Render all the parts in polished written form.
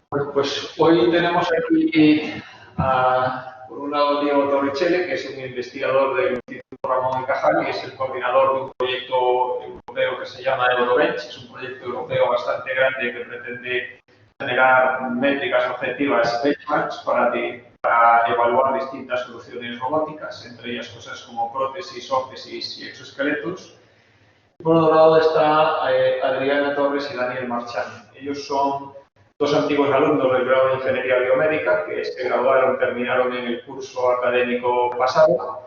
Bueno, pues hoy tenemos aquí por un lado Diego Torricelli, que es un investigador del Instituto Ramón y Cajal y es el coordinador de un proyecto europeo que se llama Eurobench. Es un proyecto europeo bastante grande que pretende generar métricas objetivas, benchmarks, para evaluar distintas soluciones robóticas, entre ellas cosas como prótesis, órtesis y exoesqueletos. Por otro lado está Adriana Torres y Daniel Marchán. Ellos son dos antiguos alumnos del grado de Ingeniería Biomédica que se graduaron, terminaron en el curso académico pasado.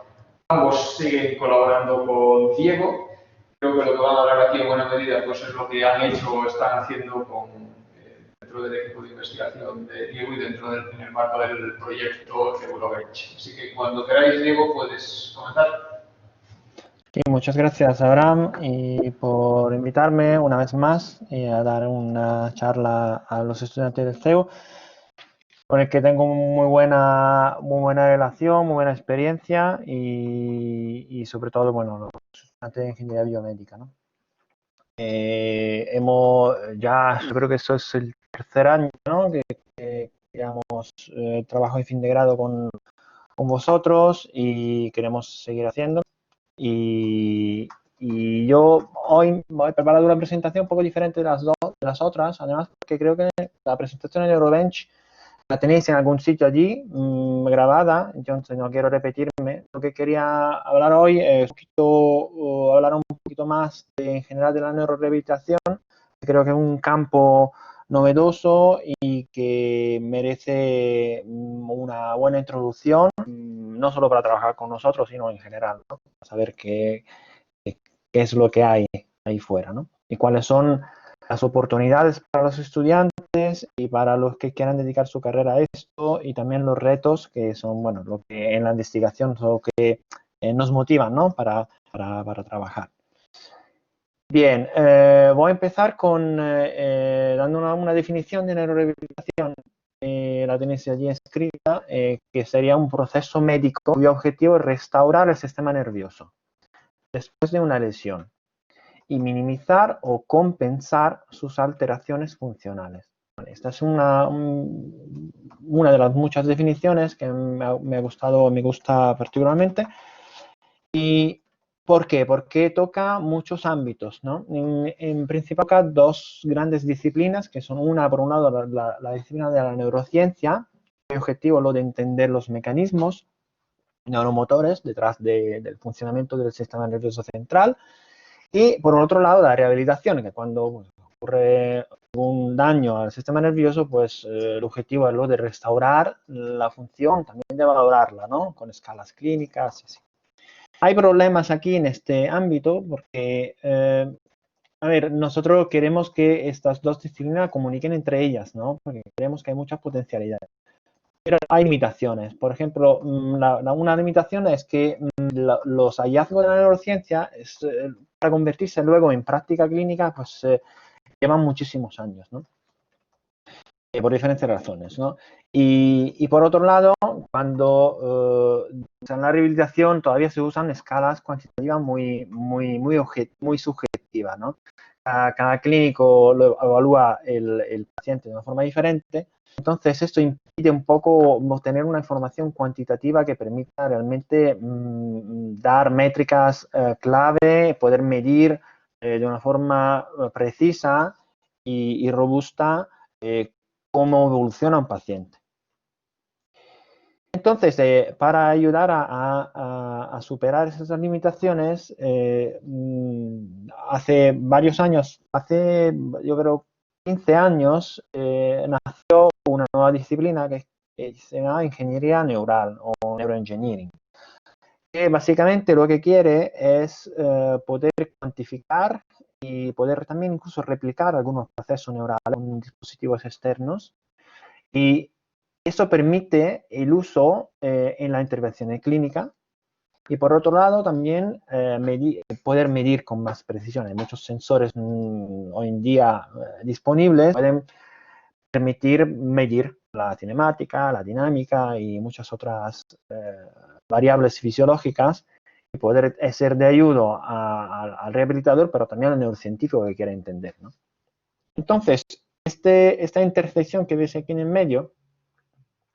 Ambos siguen colaborando con Diego. Creo que lo que van a hablar aquí en buena medida pues es lo que han hecho o están haciendo dentro del equipo de investigación de Diego y en el marco del proyecto Eurobench. Así que cuando queráis, Diego, puedes comenzar. Sí, muchas gracias, Abraham, y por invitarme una vez más a dar una charla a los estudiantes del CEU, con el que tengo muy buena relación, muy buena experiencia y sobre todo, bueno, los estudiantes de ingeniería biomédica, ¿no? Yo creo que eso es el tercer año, ¿no? Que digamos, trabajo de fin de grado con vosotros y queremos seguir haciendo. Y, y yo hoy voy a preparar una presentación un poco diferente de las otras, además porque creo que la presentación en Eurobench la tenéis en algún sitio allí grabada, entonces no quiero repetirme. Lo que quería hablar hoy es hablar un poquito más en general de la neurorehabilitación. Creo que es un campo novedoso y que merece una buena introducción, no solo para trabajar con nosotros, sino en general, ¿no? Para saber qué es lo que hay ahí fuera, ¿no? Y cuáles son las oportunidades para los estudiantes y para los que quieran dedicar su carrera a esto, y también los retos que son, bueno, lo que en la investigación son lo que nos motivan, ¿no? Para trabajar. Bien, voy a empezar dando una definición de neurorehabilitación. La tenéis allí escrita, que sería un proceso médico cuyo objetivo es restaurar el sistema nervioso después de una lesión y minimizar o compensar sus alteraciones funcionales. Esta es una de las muchas definiciones que me gusta particularmente. ¿Y por qué? Porque toca muchos ámbitos, ¿no? En principio toca dos grandes disciplinas, que son por un lado, la disciplina de la neurociencia, el objetivo es lo de entender los mecanismos neuromotores detrás del funcionamiento del sistema nervioso central. Y por otro lado, la rehabilitación, que cuando ocurre un daño al sistema nervioso, pues el objetivo es lo de restaurar la función, también de valorarla, ¿no? Con escalas clínicas y así. Hay problemas aquí en este ámbito porque, a ver, nosotros queremos que estas dos disciplinas comuniquen entre ellas, ¿no? Porque creemos que hay muchas potencialidades. Pero hay limitaciones. Por ejemplo, una limitación es que los hallazgos de la neurociencia, para convertirse luego en práctica clínica, pues llevan muchísimos años, ¿no? Por diferentes razones, ¿no? Y por otro lado, cuando en la rehabilitación todavía se usan escalas cuantitativas muy subjetivas, ¿no? Cada clínico lo evalúa el paciente de una forma diferente. Entonces, esto impide un poco obtener una información cuantitativa que permita realmente dar métricas clave, poder medir de una forma precisa y robusta cómo evoluciona un paciente. Entonces, para ayudar a superar esas limitaciones, hace varios años, yo creo 15 años, nació una nueva disciplina que se llama ingeniería neural o neuroengineering, que básicamente lo que quiere es poder cuantificar y poder también incluso replicar algunos procesos neurales en dispositivos externos, y eso permite el uso en la intervención clínica. Y por otro lado, también poder medir con más precisión. Hay muchos sensores hoy en día disponibles, pueden permitir medir la cinemática, la dinámica y muchas otras variables fisiológicas, y poder ser de ayuda al rehabilitador, pero también al neurocientífico que quiere entender, ¿no? Entonces, Esta intersección que veis aquí en el medio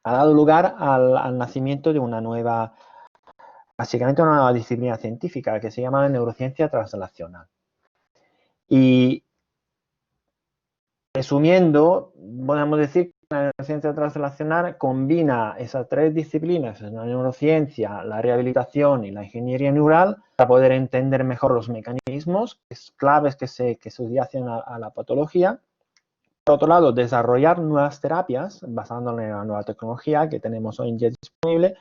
ha dado lugar al nacimiento de básicamente una nueva disciplina científica que se llama neurociencia translacional. Y resumiendo, podemos decir que la neurociencia translacional combina esas tres disciplinas, la neurociencia, la rehabilitación y la ingeniería neural, para poder entender mejor los mecanismos claves que se subyacen a la patología. Por otro lado, desarrollar nuevas terapias basándonos en la nueva tecnología que tenemos hoy en día disponible.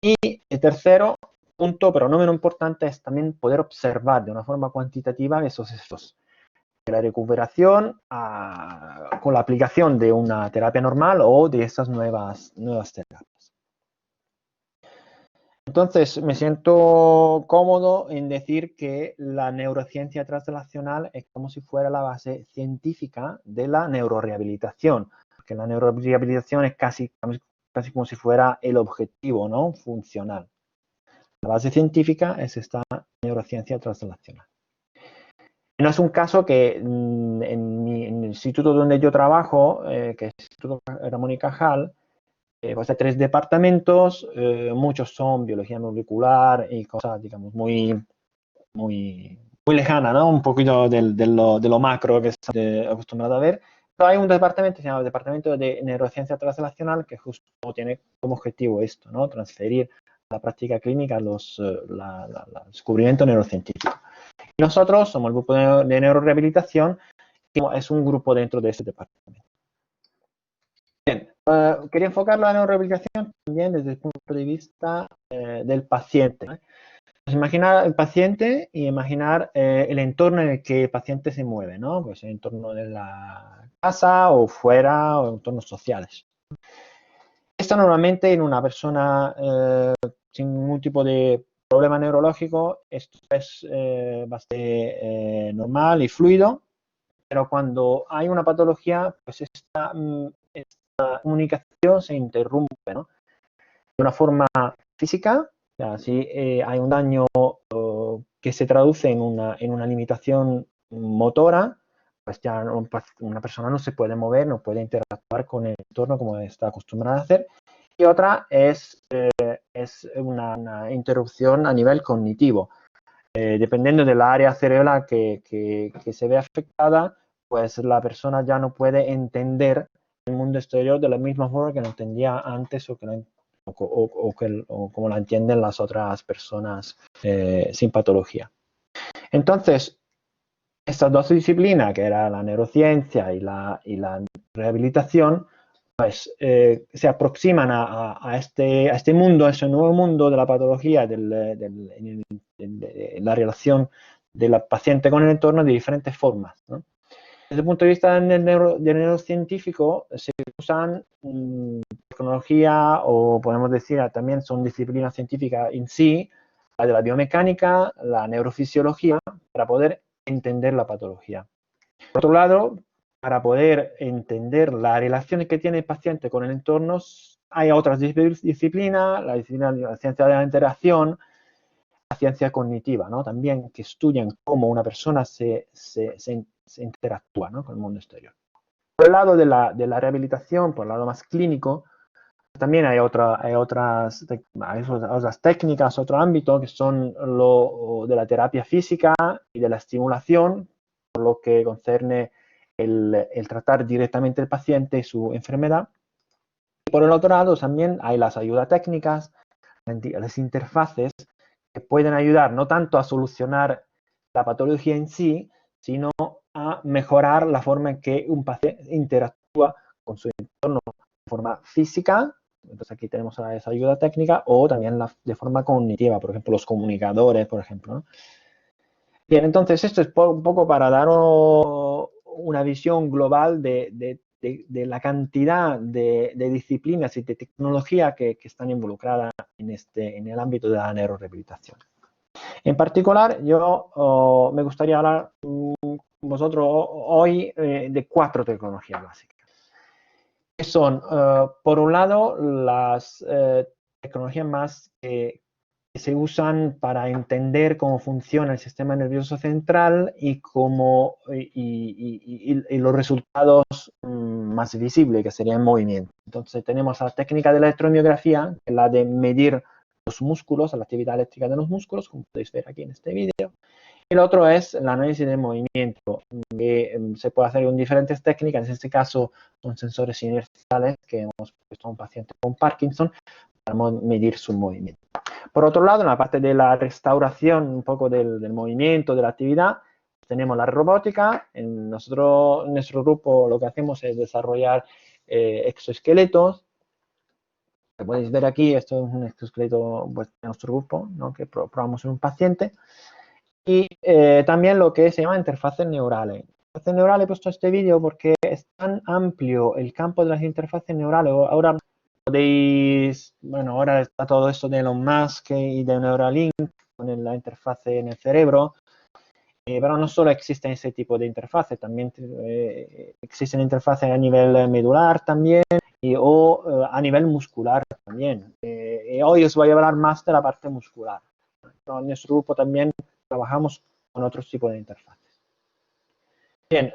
Y el tercero punto, pero no menos importante, es también poder observar de una forma cuantitativa esos efectos de la recuperación con la aplicación de una terapia normal o de estas nuevas terapias. Entonces, me siento cómodo en decir que la neurociencia translacional es como si fuera la base científica de la neurorehabilitación, porque la neurorehabilitación es casi como si fuera el objetivo, ¿no? Funcional. La base científica es esta neurociencia translacional. No es un caso que en el instituto donde yo trabajo, que es el Instituto Ramón y Cajal, pues hay 3 departamentos, muchos son biología molecular y cosas, digamos, muy lejanas, ¿no? Un poquito de lo macro que estamos acostumbrados a ver. Pero hay un departamento que se llama el Departamento de Neurociencia Translacional que justo tiene como objetivo esto, ¿no? Transferir a la práctica clínica los descubrimientos neurocientíficos. Y nosotros somos el grupo de neurorehabilitación, que es un grupo dentro de este departamento. Bien, quería enfocar la neurorehabilitación también desde el punto de vista del paciente. Pues imaginar el paciente y imaginar el entorno en el que el paciente se mueve, ¿no? Pues el entorno de la casa o fuera o entornos sociales. Esto normalmente en una persona sin ningún tipo de problema neurológico, esto es bastante normal y fluido, pero cuando hay una patología, pues esta comunicación se interrumpe, ¿no? De una forma física, o sea, si hay un daño que se traduce en una limitación motora, pues ya una persona no se puede mover, no puede interactuar con el entorno como está acostumbrada a hacer. Y otra es una interrupción a nivel cognitivo. Dependiendo del área cerebral que se ve afectada, pues la persona ya no puede entender el mundo exterior de la misma forma que lo entendía antes o como la entienden las otras personas sin patología. Entonces, estas dos disciplinas, que era la neurociencia y la rehabilitación, pues se aproximan a este mundo, a ese nuevo mundo de la patología, de la relación del paciente con el entorno de diferentes formas, ¿no? Desde el punto de vista del neurocientífico, se usan tecnología o podemos decir también son disciplinas científicas en sí, la de la biomecánica, la neurofisiología, para poder entender la patología. Por otro lado, para poder entender las relaciones que tiene el paciente con el entorno, hay otras disciplinas, la disciplina de la ciencia de la interacción, la ciencia cognitiva, ¿no? También que estudian cómo una persona se interactúa, ¿no? Con el mundo exterior. Por el lado de la rehabilitación, por el lado más clínico, también hay otras técnicas, otro ámbito que son lo de la terapia física y de la estimulación, por lo que concerne el tratar directamente al paciente y su enfermedad. Y por el otro lado también hay las ayudas técnicas, las interfaces que pueden ayudar no tanto a solucionar la patología en sí, sino a mejorar la forma en que un paciente interactúa con su entorno de forma física. Entonces aquí tenemos esa ayuda técnica o también de forma cognitiva, por ejemplo, los comunicadores, por ejemplo, ¿no? Bien, entonces esto es un poco para dar una visión global de la cantidad de disciplinas y de tecnología que están involucradas en el ámbito de la neurorehabilitación. En particular, yo me gustaría hablar con vosotros hoy de 4 tecnologías básicas. Que son, por un lado, las tecnologías más se usan para entender cómo funciona el sistema nervioso central y los resultados más visibles, que sería el movimiento. Entonces tenemos la técnica de la electromiografía, que es la de medir los músculos, la actividad eléctrica de los músculos, como podéis ver aquí en este vídeo. El otro es el análisis de movimiento, que se puede hacer con diferentes técnicas. En este caso son sensores inerciales que hemos puesto a un paciente con Parkinson para medir su movimiento. Por otro lado, en la parte de la restauración un poco del movimiento, de la actividad, tenemos la robótica. En nuestro grupo lo que hacemos es desarrollar exoesqueletos. Como podéis ver aquí, esto es un exoesqueleto pues, de nuestro grupo, ¿no? Que probamos en un paciente. Y también lo que se llama interfaces neurales. Interfaces neurales he puesto este vídeo porque es tan amplio el campo de las interfaces neurales. Ahora podéis, bueno, ahora está todo esto de Elon Musk y de Neuralink con la interfase en el cerebro, pero no solo existen ese tipo de interfaces, también existen interfaces a nivel medular también o a nivel muscular también. Hoy os voy a hablar más de la parte muscular. Pero en nuestro grupo también trabajamos con otros tipos de interfaces. Bien,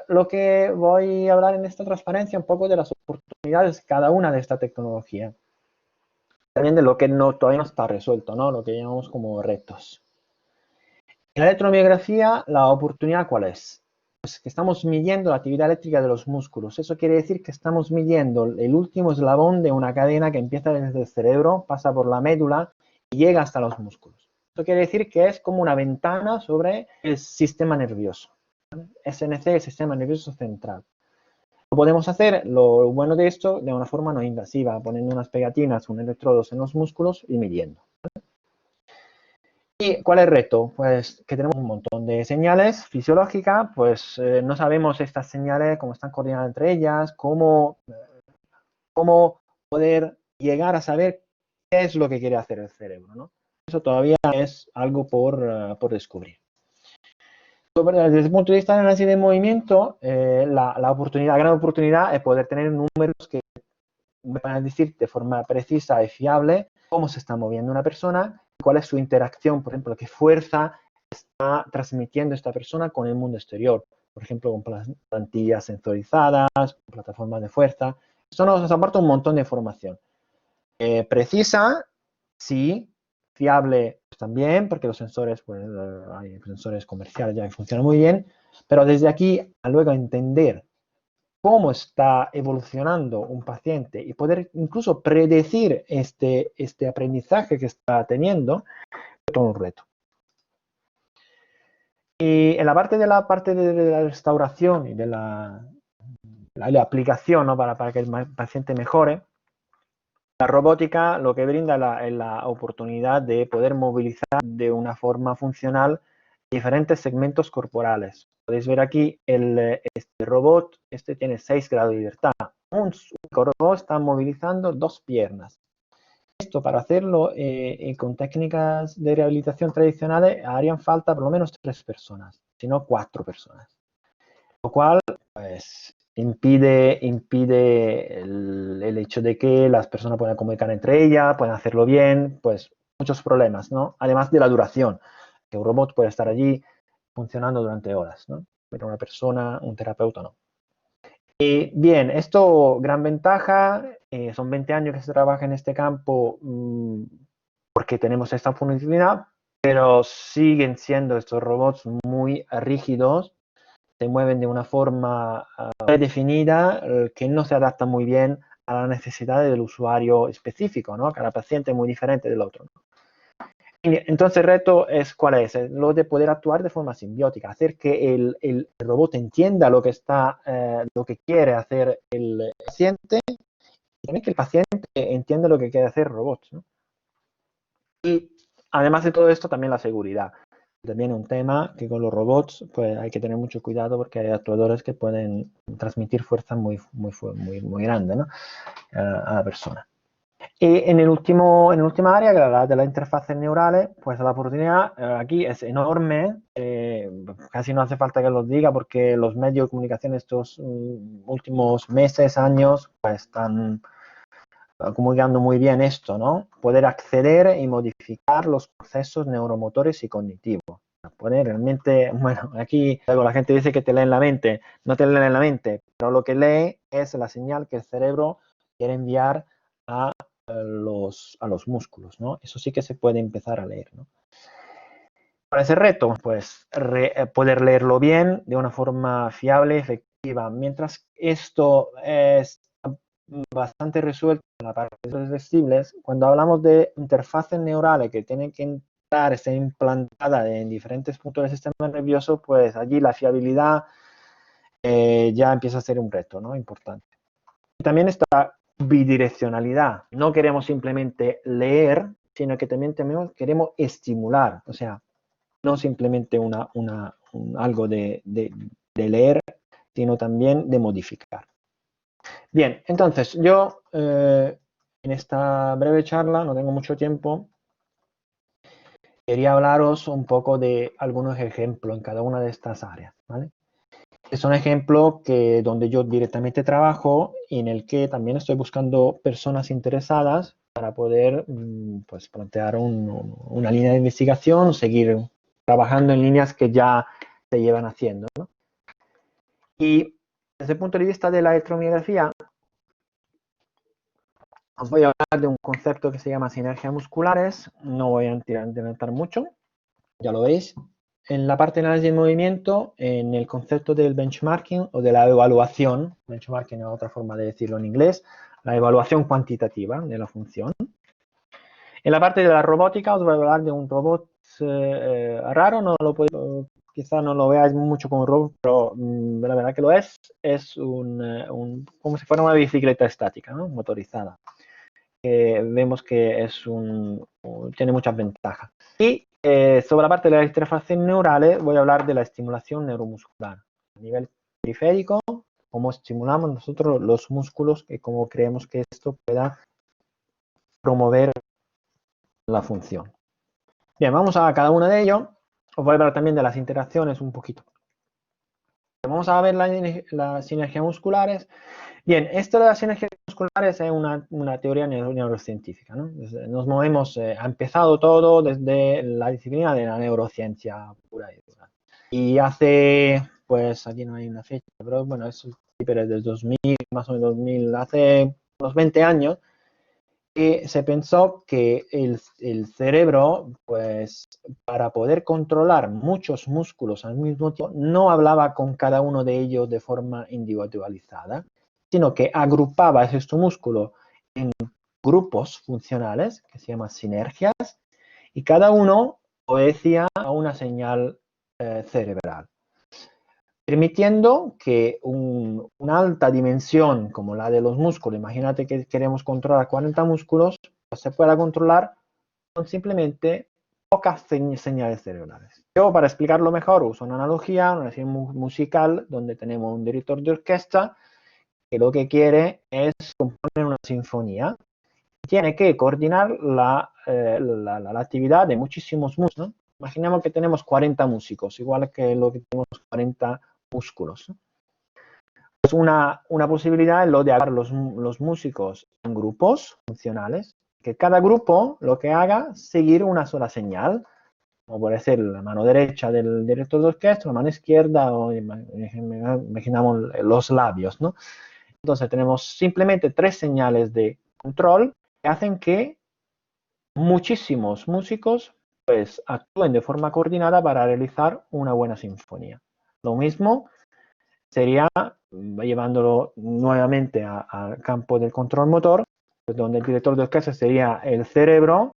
lo que voy a hablar en esta transparencia un poco de las oportunidades de cada una de esta tecnología. También de lo que todavía no está resuelto, ¿no? Lo que llamamos como retos. En la electromiografía, la oportunidad ¿cuál es? Pues que estamos midiendo la actividad eléctrica de los músculos. Eso quiere decir que estamos midiendo el último eslabón de una cadena que empieza desde el cerebro, pasa por la médula y llega hasta los músculos. Eso quiere decir que es como una ventana sobre el sistema nervioso. SNC, el sistema nervioso central. Lo podemos hacer, lo bueno de esto, de una forma no invasiva, poniendo unas pegatinas, unos electrodos en los músculos y midiendo. ¿Y cuál es el reto? Pues que tenemos un montón de señales fisiológicas, pues no sabemos estas señales, cómo están coordinadas entre ellas, cómo poder llegar a saber qué es lo que quiere hacer el cerebro, ¿no? Eso todavía es algo por descubrir. Desde el punto de vista del análisis de movimiento, la gran oportunidad es poder tener números que me van a decir de forma precisa y fiable cómo se está moviendo una persona, cuál es su interacción, por ejemplo, qué fuerza está transmitiendo esta persona con el mundo exterior, por ejemplo, con plantillas sensorizadas, con plataformas de fuerza. Esto nos aporta un montón de información. Precisa, sí. Fiable pues, también, porque los sensores, pues, hay sensores comerciales ya que funcionan muy bien, pero desde aquí a luego entender cómo está evolucionando un paciente y poder incluso predecir este aprendizaje que está teniendo, es todo un reto. Y en la parte de la restauración y de la aplicación, ¿no? para que el paciente mejore, la robótica lo que brinda es la oportunidad de poder movilizar de una forma funcional diferentes segmentos corporales. Podéis ver aquí este robot, tiene 6 grados de libertad. Un único robot está movilizando 2 piernas. Esto para hacerlo con técnicas de rehabilitación tradicionales harían falta por lo menos 3 personas, si no 4 personas. Lo cual pues, impide el hecho de que las personas puedan comunicar entre ellas, puedan hacerlo bien, pues muchos problemas, ¿no? Además de la duración, que un robot puede estar allí funcionando durante horas, ¿no? Pero una persona, un terapeuta no. Y bien, esto, gran ventaja, son 20 años que se trabaja en este campo porque tenemos esta funcionalidad, pero siguen siendo estos robots muy rígidos, se mueven de una forma predefinida que no se adapta muy bien a las necesidades del usuario específico, ¿no? Cada paciente es muy diferente del otro, ¿no? Entonces el reto es ¿cuál es? Lo de poder actuar de forma simbiótica, hacer que el robot entienda lo que quiere hacer el paciente y también que el paciente entienda lo que quiere hacer el robot, ¿no? Y además de todo esto también la seguridad. También un tema que con los robots pues hay que tener mucho cuidado porque hay actuadores que pueden transmitir fuerza muy grande, ¿no? A la persona. Y en la última área, la de las interfaces neurales, pues la oportunidad aquí es enorme. Casi no hace falta que los diga porque los medios de comunicación estos últimos meses, años, pues están comunicando muy bien esto, ¿no? Poder acceder y modificar los procesos neuromotores y cognitivos. Poder realmente, bueno, aquí luego la gente dice que te leen la mente, no te leen la mente, pero lo que lee es la señal que el cerebro quiere enviar a los músculos, ¿no? Eso sí que se puede empezar a leer, ¿no? Para ese reto, pues poder leerlo bien de una forma fiable, efectiva. Mientras esto es bastante resuelto en la parte de los vestibles, cuando hablamos de interfaces neurales que tienen que entrar, ser implantada en diferentes puntos del sistema nervioso, pues allí la fiabilidad ya empieza a ser un reto, ¿no? Importante. Y también esta bidireccionalidad. No queremos simplemente leer, sino que también queremos estimular. O sea, no simplemente algo de leer, sino también de modificar. Bien, entonces yo en esta breve charla, no tengo mucho tiempo, quería hablaros un poco de algunos ejemplos en cada una de estas áreas, ¿vale? Son ejemplos donde yo directamente trabajo y en el que también estoy buscando personas interesadas para poder pues, plantear una línea de investigación, seguir trabajando en líneas que ya se llevan haciendo, ¿no? Y desde el punto de vista de la electromiografía, os voy a hablar de un concepto que se llama sinergias musculares. No voy a adelantar mucho, ya lo veis. En la parte de análisis de movimiento, en el concepto del benchmarking o de la evaluación, benchmarking es otra forma de decirlo en inglés, la evaluación cuantitativa de la función. En la parte de la robótica os voy a hablar de un robot raro, quizá no lo veáis mucho como robot, pero la verdad que lo es como si fuera una bicicleta estática, ¿no? Motorizada. Vemos que tiene muchas ventajas. Y sobre la parte de las interfaces neurales voy a hablar de la estimulación neuromuscular. A nivel periférico, cómo estimulamos nosotros los músculos y cómo creemos que esto pueda promover la función. Bien, vamos a cada uno de ellos. Os voy a hablar también de las interacciones un poquito. Vamos a ver las sinergias musculares. Bien, esto de las sinergias musculares es una teoría neurocientífica, ¿no? Nos movemos, ha empezado todo desde la disciplina de la neurociencia pura y dura. Y hace, pues aquí no hay una fecha, pero bueno, es desde 2000, más o menos 2000, hace unos 20 años, que se pensó que el cerebro, pues para poder controlar muchos músculos al mismo tiempo, no hablaba con cada uno de ellos de forma individualizada, sino que agrupaba estos músculos en grupos funcionales, que se llaman sinergias, y cada uno obedecía a una señal cerebral, permitiendo que una alta dimensión como la de los músculos, imagínate que queremos controlar 40 músculos, pues se pueda controlar con simplemente pocas señales cerebrales. Yo, para explicarlo mejor, uso una analogía musical donde tenemos un director de orquesta que lo que quiere es componer una sinfonía. Tiene que coordinar la actividad de muchísimos músicos, ¿no? Imaginemos que tenemos 40 músicos, igual que lo que tenemos 40 músculos. Pues una posibilidad es lo de agarrar los músicos en grupos funcionales, que cada grupo lo que haga es seguir una sola señal, como puede ser la mano derecha del director de orquesta, la mano izquierda, o imaginamos los labios, ¿no? Entonces tenemos simplemente 3 señales de control que hacen que muchísimos músicos pues actúen de forma coordinada para realizar una buena sinfonía. Lo mismo sería llevándolo nuevamente al campo del control motor, pues donde el director de orquesta sería el cerebro,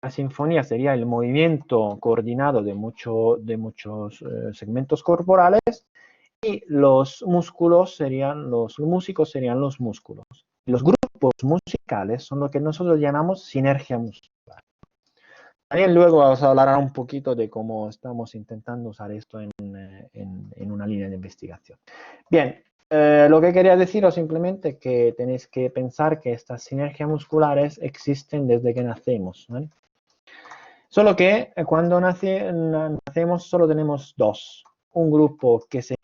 la sinfonía sería el movimiento coordinado de muchos segmentos corporales y los músicos serían los músculos. Los grupos musicales son lo que nosotros llamamos sinergia muscular. También luego vamos a hablar un poquito de cómo estamos intentando usar esto en una línea de investigación. Bien, lo que quería deciros simplemente que tenéis que pensar que estas sinergias musculares existen desde que nacemos, ¿vale? Solo que cuando nacemos solo tenemos dos. Un grupo que se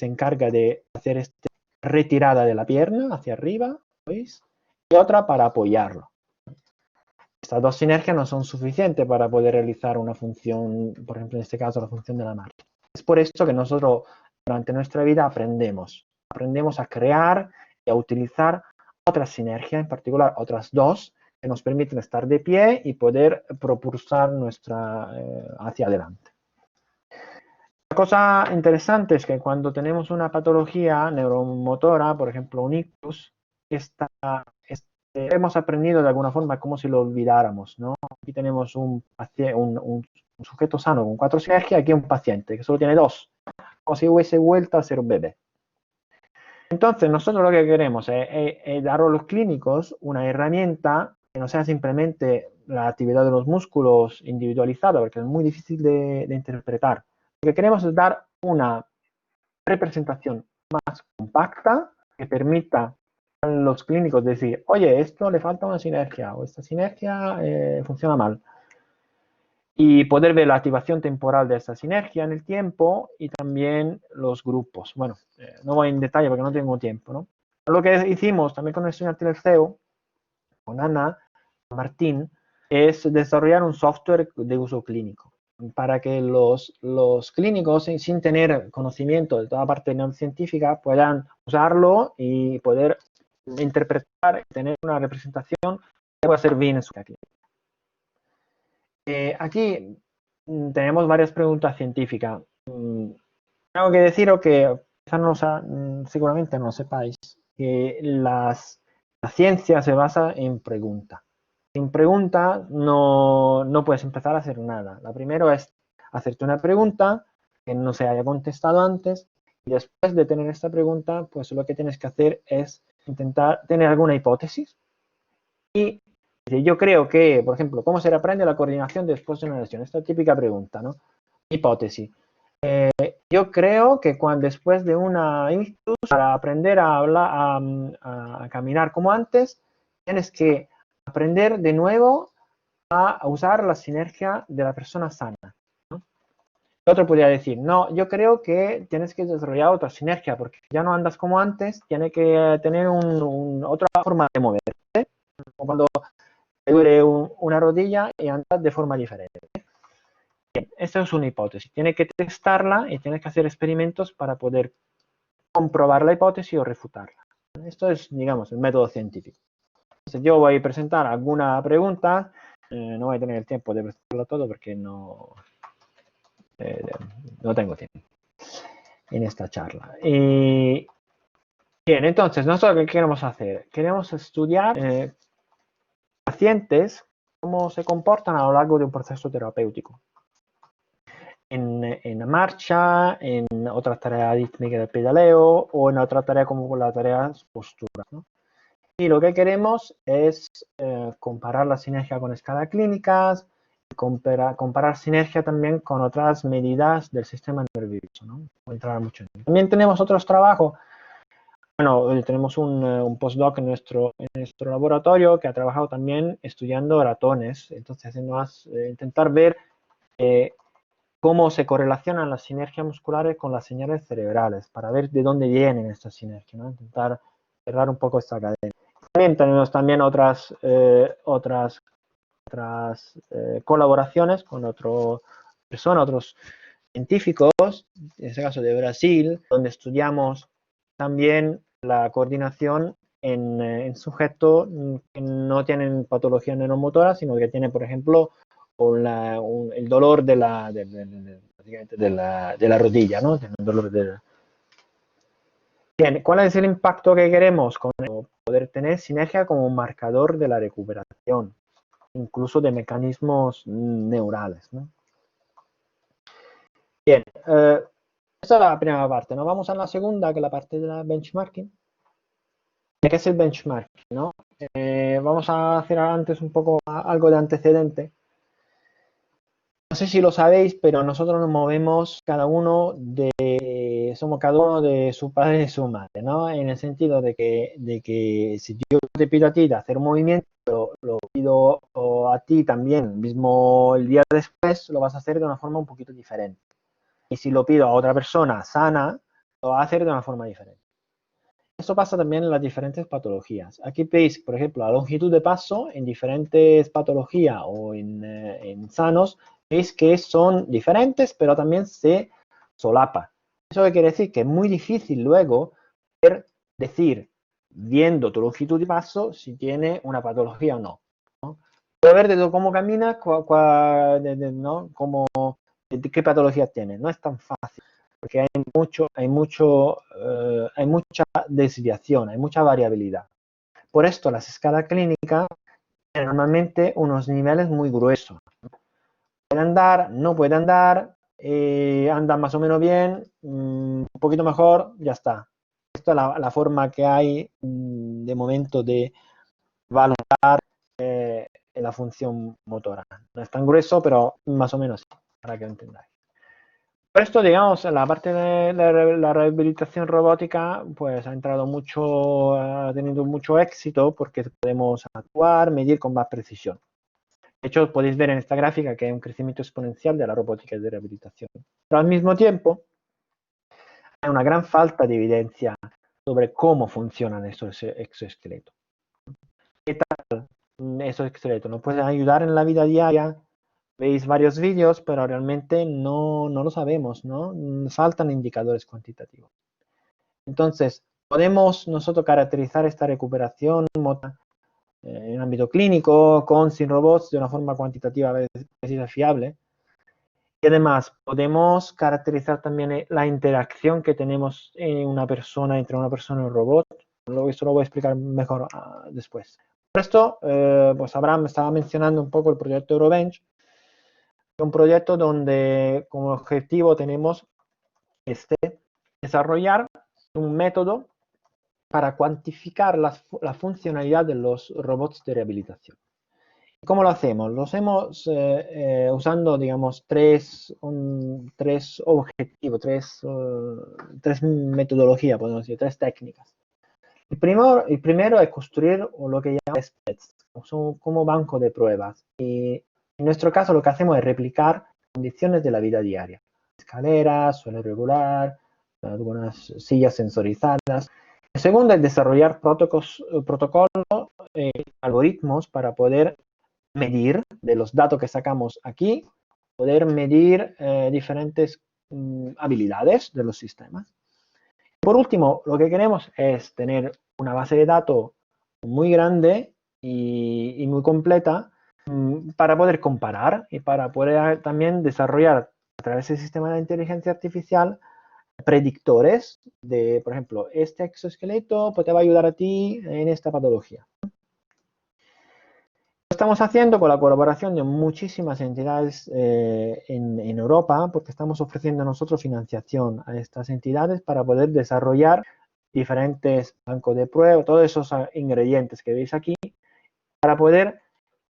encarga de hacer esta retirada de la pierna hacia arriba, ¿veis? y otra para apoyarlo. Estas dos sinergias no son suficientes para poder realizar una función, por ejemplo, en este caso, la función de la marcha. Es por esto que nosotros durante nuestra vida aprendemos a crear y a utilizar otras sinergias, en particular otras dos, que nos permiten estar de pie y poder propulsar hacia adelante. La cosa interesante es que cuando tenemos una patología neuromotora, por ejemplo un ictus, hemos aprendido de alguna forma como si lo olvidáramos, ¿no? Aquí tenemos un sujeto sano con 4 sinergias, aquí un paciente que solo tiene 2, como si hubiese vuelto a ser un bebé. Entonces, nosotros lo que queremos es dar a los clínicos una herramienta que no sea simplemente la actividad de los músculos individualizada, porque es muy difícil de interpretar. Lo que queremos es dar una representación más compacta que permita a los clínicos decir, oye, esto le falta una sinergia o esta sinergia funciona mal. Y poder ver la activación temporal de esta sinergia en el tiempo y también los grupos. Bueno, no voy en detalle porque no tengo tiempo, ¿no? Lo que hicimos también con el estudiante del CEO, con Ana Martín, es desarrollar un software de uso clínico para que los clínicos, sin tener conocimiento de toda la parte científica, puedan usarlo y poder interpretar y tener una representación que pueda ser bien en su clínica. Aquí tenemos varias preguntas científicas. Tengo que deciros que quizás seguramente no lo sepáis, que la ciencia se basa en preguntas. Sin pregunta no puedes empezar a hacer nada. La primera es hacerte una pregunta que no se haya contestado antes y después de tener esta pregunta, pues lo que tienes que hacer es intentar tener alguna hipótesis y yo creo que, por ejemplo, ¿cómo se aprende la coordinación después de una lesión? Esta típica pregunta, ¿no? Hipótesis. Yo creo que después de una ictus, para aprender a hablar, a caminar como antes, tienes que aprender de nuevo a usar la sinergia de la persona sana, ¿no? El otro podría decir, no, yo creo que tienes que desarrollar otra sinergia, porque ya no andas como antes, tiene que tener otra forma de moverte, como cuando te duele una rodilla y andas de forma diferente. Bien, esta es una hipótesis. Tienes que testarla y tienes que hacer experimentos para poder comprobar la hipótesis o refutarla. Esto es, digamos, el método científico. Entonces, yo voy a presentar alguna pregunta. No voy a tener el tiempo de presentarlo todo porque no tengo tiempo en esta charla. Bien, entonces, nosotros ¿qué queremos hacer? Queremos estudiar pacientes, cómo se comportan a lo largo de un proceso terapéutico. En la marcha, en otras tareas rítmicas del pedaleo o en otra tarea como la tarea postura, ¿no? Y lo que queremos es comparar la sinergia con escalas clínicas, comparar sinergia también con otras medidas del sistema nervioso, ¿no? Voy a entrar mucho en ello. También tenemos otros trabajos. Bueno, tenemos un postdoc en nuestro laboratorio que ha trabajado también estudiando ratones. Entonces, intentar ver cómo se correlacionan las sinergias musculares con las señales cerebrales, para ver de dónde vienen estas sinergias, ¿no? Intentar cerrar un poco esta cadena. También tenemos otras colaboraciones con otras personas, otros científicos, en este caso de Brasil, donde estudiamos también la coordinación en sujetos que no tienen patología neuromotora, sino que tienen, por ejemplo, el dolor de la rodilla, ¿no? El dolor Bien, ¿cuál es el impacto que queremos? Con poder tener sinergia como un marcador de la recuperación, incluso de mecanismos neurales, ¿no? Bien, esta es la primera parte, ¿no? Vamos a la segunda, que es la parte de la benchmarking. ¿Qué es el benchmarking, no? Vamos a hacer antes un poco algo de antecedente. No sé si lo sabéis, pero nosotros nos movemos somos cada uno de su padre y su madre, ¿no? En el sentido de que si yo te pido a ti de hacer un movimiento, lo pido a ti también, mismo el día después, lo vas a hacer de una forma un poquito diferente. Y si lo pido a otra persona sana, lo va a hacer de una forma diferente. Eso pasa también en las diferentes patologías. Aquí veis, por ejemplo, la longitud de paso en diferentes patologías o en sanos, veis que son diferentes, pero también se solapa. ¿Eso qué quiere decir? Que es muy difícil luego decir, viendo tu longitud de paso, si tiene una patología o no. Puede ver de cómo camina, ¿no? Qué patologías tiene. No es tan fácil, porque hay mucha desviación, hay mucha variabilidad. Por esto las escalas clínicas tienen normalmente unos niveles muy gruesos. Puede andar, no puede andar, anda más o menos bien, un poquito mejor, ya está. Esta es la forma que hay de momento de valorar la función motora. No es tan grueso, pero más o menos, para que lo entendáis. Por esto, digamos, la parte de la rehabilitación robótica, pues ha ha tenido mucho éxito porque podemos actuar, medir con más precisión. De hecho, podéis ver en esta gráfica que hay un crecimiento exponencial de la robótica de rehabilitación. Pero al mismo tiempo, hay una gran falta de evidencia sobre cómo funcionan estos exoesqueletos. ¿Qué tal esos exoesqueletos? ¿Nos pueden ayudar en la vida diaria? Veis varios vídeos, pero realmente no lo sabemos, ¿no? Faltan indicadores cuantitativos. Entonces, podemos nosotros caracterizar esta recuperación en el ámbito clínico, con, sin robots, de una forma cuantitativa a veces fiable. Y además, podemos caracterizar también la interacción que tenemos entre una persona y un robot. Esto lo voy a explicar mejor después. Por esto, pues Abraham estaba mencionando un poco el proyecto Eurobench, un proyecto donde como objetivo tenemos desarrollar un método para cuantificar la funcionalidad de los robots de rehabilitación. ¿Cómo lo hacemos? Lo hacemos usando, digamos, tres objetivos, tres metodologías, podemos decir, tres técnicas. El primero es construir lo que llamamos tests, como banco de pruebas. Y en nuestro caso lo que hacemos es replicar condiciones de la vida diaria. Escaleras, suelo irregular, algunas sillas sensorizadas. El segundo es desarrollar protocolos, algoritmos para poder medir de los datos que sacamos aquí, poder medir diferentes habilidades de los sistemas. Por último, lo que queremos es tener una base de datos muy grande y muy completa para poder comparar y para poder también desarrollar a través del sistema de inteligencia artificial predictores de, por ejemplo, este exoesqueleto te va a ayudar a ti en esta patología. Lo estamos haciendo con la colaboración de muchísimas entidades en Europa, porque estamos ofreciendo nosotros financiación a estas entidades para poder desarrollar diferentes bancos de prueba, todos esos ingredientes que veis aquí, para poder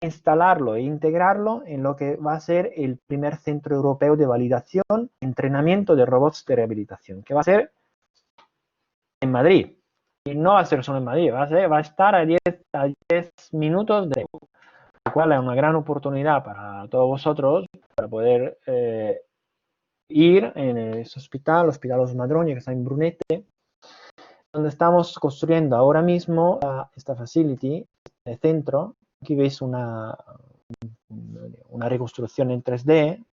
instalarlo e integrarlo en lo que va a ser el primer centro europeo de validación y entrenamiento de robots de rehabilitación, que va a ser en Madrid. Y no va a ser solo en Madrid, va a estar a 10 minutos de lo cual es una gran oportunidad para todos vosotros para poder ir en ese hospital, Hospital Os Madroñi, que está en Brunete, donde estamos construyendo ahora mismo esta facility, el centro. Aquí veis una reconstrucción en 3D,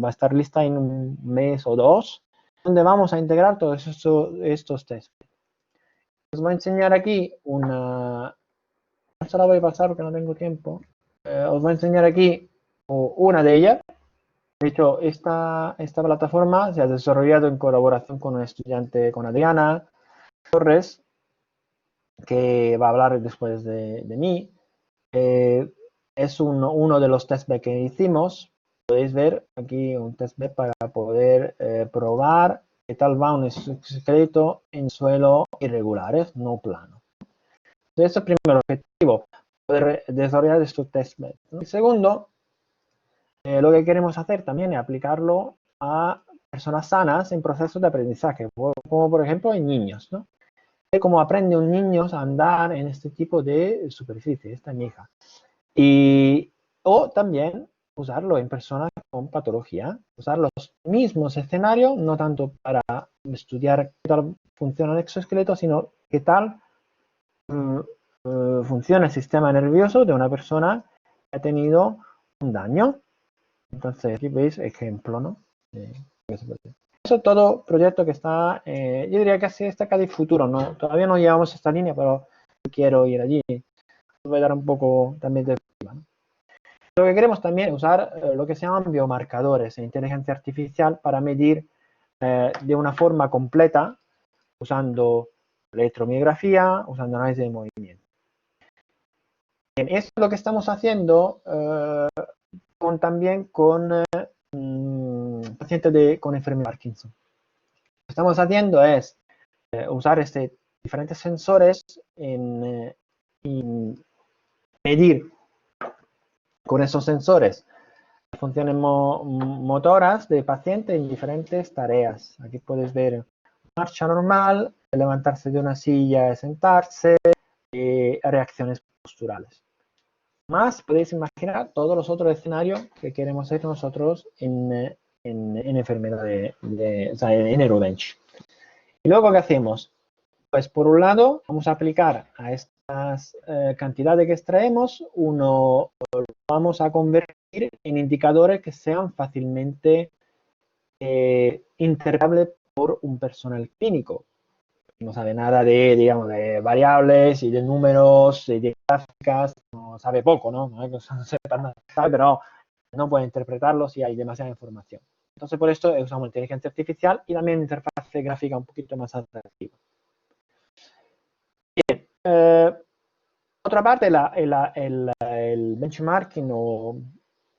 va a estar lista en un mes o dos, donde vamos a integrar todos estos tests. Os voy a enseñar aquí una... No se la voy a pasar porque no tengo tiempo. Os voy a enseñar aquí una de ellas. De hecho, esta plataforma se ha desarrollado en colaboración con un estudiante, con Adriana Torres, que va a hablar después de mí. Es uno de los testbed que hicimos. Podéis ver aquí un testbed para poder probar qué tal va un esqueleto en suelo irregulares, no plano. Entonces, ese es el primer objetivo, poder desarrollar estos testbeds, ¿no? El segundo, lo que queremos hacer también es aplicarlo a personas sanas en procesos de aprendizaje, como por ejemplo en niños, ¿no? Cómo aprende un niño a andar en este tipo de superficie, esta mija. O también usarlo en personas con patología, usar los mismos escenarios, no tanto para estudiar qué tal funciona el exoesqueleto, sino qué tal funciona el sistema nervioso de una persona que ha tenido un daño. Entonces, aquí veis ejemplo, ¿no? Eso es todo proyecto que está, yo diría que así está casi futuro, ¿no? Todavía no llevamos esta línea, pero quiero ir allí. Os voy a dar un poco también de perspectiva, ¿no? Lo que queremos también es usar lo que se llaman biomarcadores e inteligencia artificial para medir de una forma completa, usando electromiografía, usando análisis de movimiento. Bien, esto es lo que estamos haciendo también con pacientes con enfermedad de Parkinson. Lo que estamos haciendo es usar diferentes sensores en medir con esos sensores funciones motoras de paciente en diferentes tareas. Aquí puedes ver marcha normal, levantarse de una silla, sentarse, reacciones posturales. Más podéis imaginar todos los otros escenarios que queremos hacer nosotros en enfermedad o sea, en Neurobench. Y luego, ¿qué hacemos? Pues por un lado, vamos a aplicar a estas cantidades que extraemos, lo vamos a convertir en indicadores que sean fácilmente interpretables por un personal clínico. No sabe nada de, digamos, de variables y de números y de gráficas, no sabe poco, ¿no? No sepa nada, sabe, pero no puede interpretarlo si hay demasiada información. Entonces, por esto usamos inteligencia artificial y también interfaz gráfica un poquito más atractiva. Bien, otra parte, el benchmarking o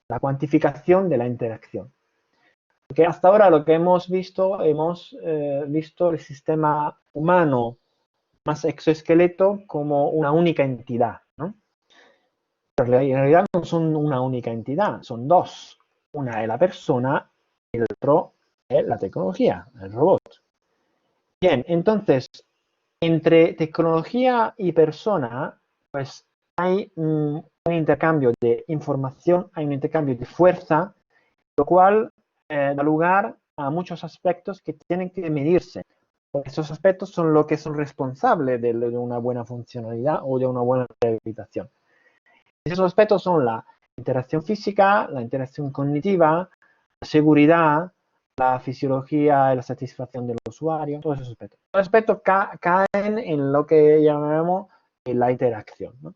la cuantificación de la interacción. Porque hasta ahora lo que hemos visto el sistema humano más exoesqueleto como una única entidad, ¿no? Pero en realidad no son una única entidad, son dos. Una es la persona y el otro es la tecnología, el robot. Bien, entonces, entre tecnología y persona, pues hay un intercambio de información, hay un intercambio de fuerza, lo cual da lugar a muchos aspectos que tienen que medirse. Porque estos aspectos son lo que son responsables de una buena funcionalidad o de una buena rehabilitación. Esos aspectos son la interacción física, la interacción cognitiva, la seguridad, la fisiología y la satisfacción del usuario, todos esos aspectos. Los aspectos caen en lo que llamamos la interacción, ¿no?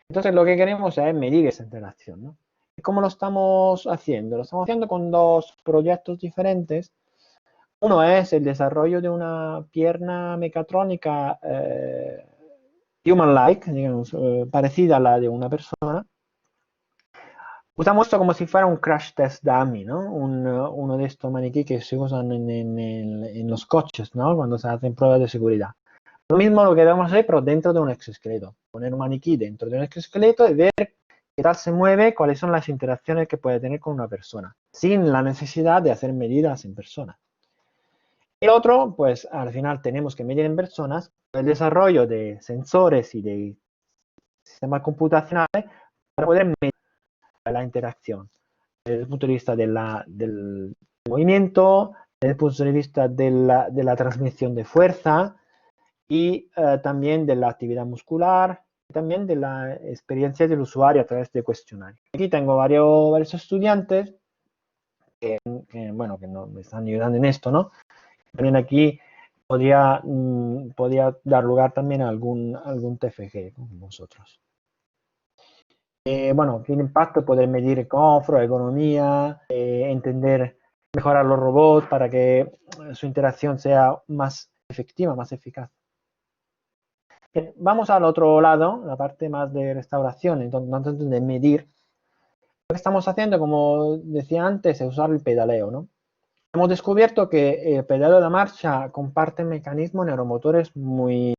Entonces, lo que queremos es medir esa interacción, ¿no? ¿Cómo lo estamos haciendo? Lo estamos haciendo con dos proyectos diferentes. Uno es el desarrollo de una pierna mecatrónica human-like, digamos, parecida a la de una persona. Usamos esto como si fuera un crash test dummy, ¿no? Uno de estos maniquí que se usan en los coches, ¿no? Cuando se hacen pruebas de seguridad. Lo mismo lo que debemos hacer, pero dentro de un exoesqueleto. Poner un maniquí dentro de un exoesqueleto y ver qué tal se mueve, cuáles son las interacciones que puede tener con una persona, sin la necesidad de hacer medidas en persona. El otro, pues al final tenemos que medir en personas el desarrollo de sensores y de sistemas computacionales para poder medir la interacción desde el punto de vista del movimiento, desde el punto de vista de la transmisión de fuerza y también de la actividad muscular, también de la experiencia del usuario a través de cuestionarios. Aquí tengo varios estudiantes que me están ayudando en esto, ¿no? También aquí podría dar lugar también a algún TFG con vosotros. Bueno, tiene impacto poder medir confort, ergonomía, entender, mejorar los robots para que su interacción sea más efectiva, más eficaz. Bien, vamos al otro lado, la parte más de restauración, entonces de medir. Lo que estamos haciendo, como decía antes, es usar el pedaleo, ¿no? Hemos descubierto que el pedaleo de marcha comparte mecanismos neuromotores muy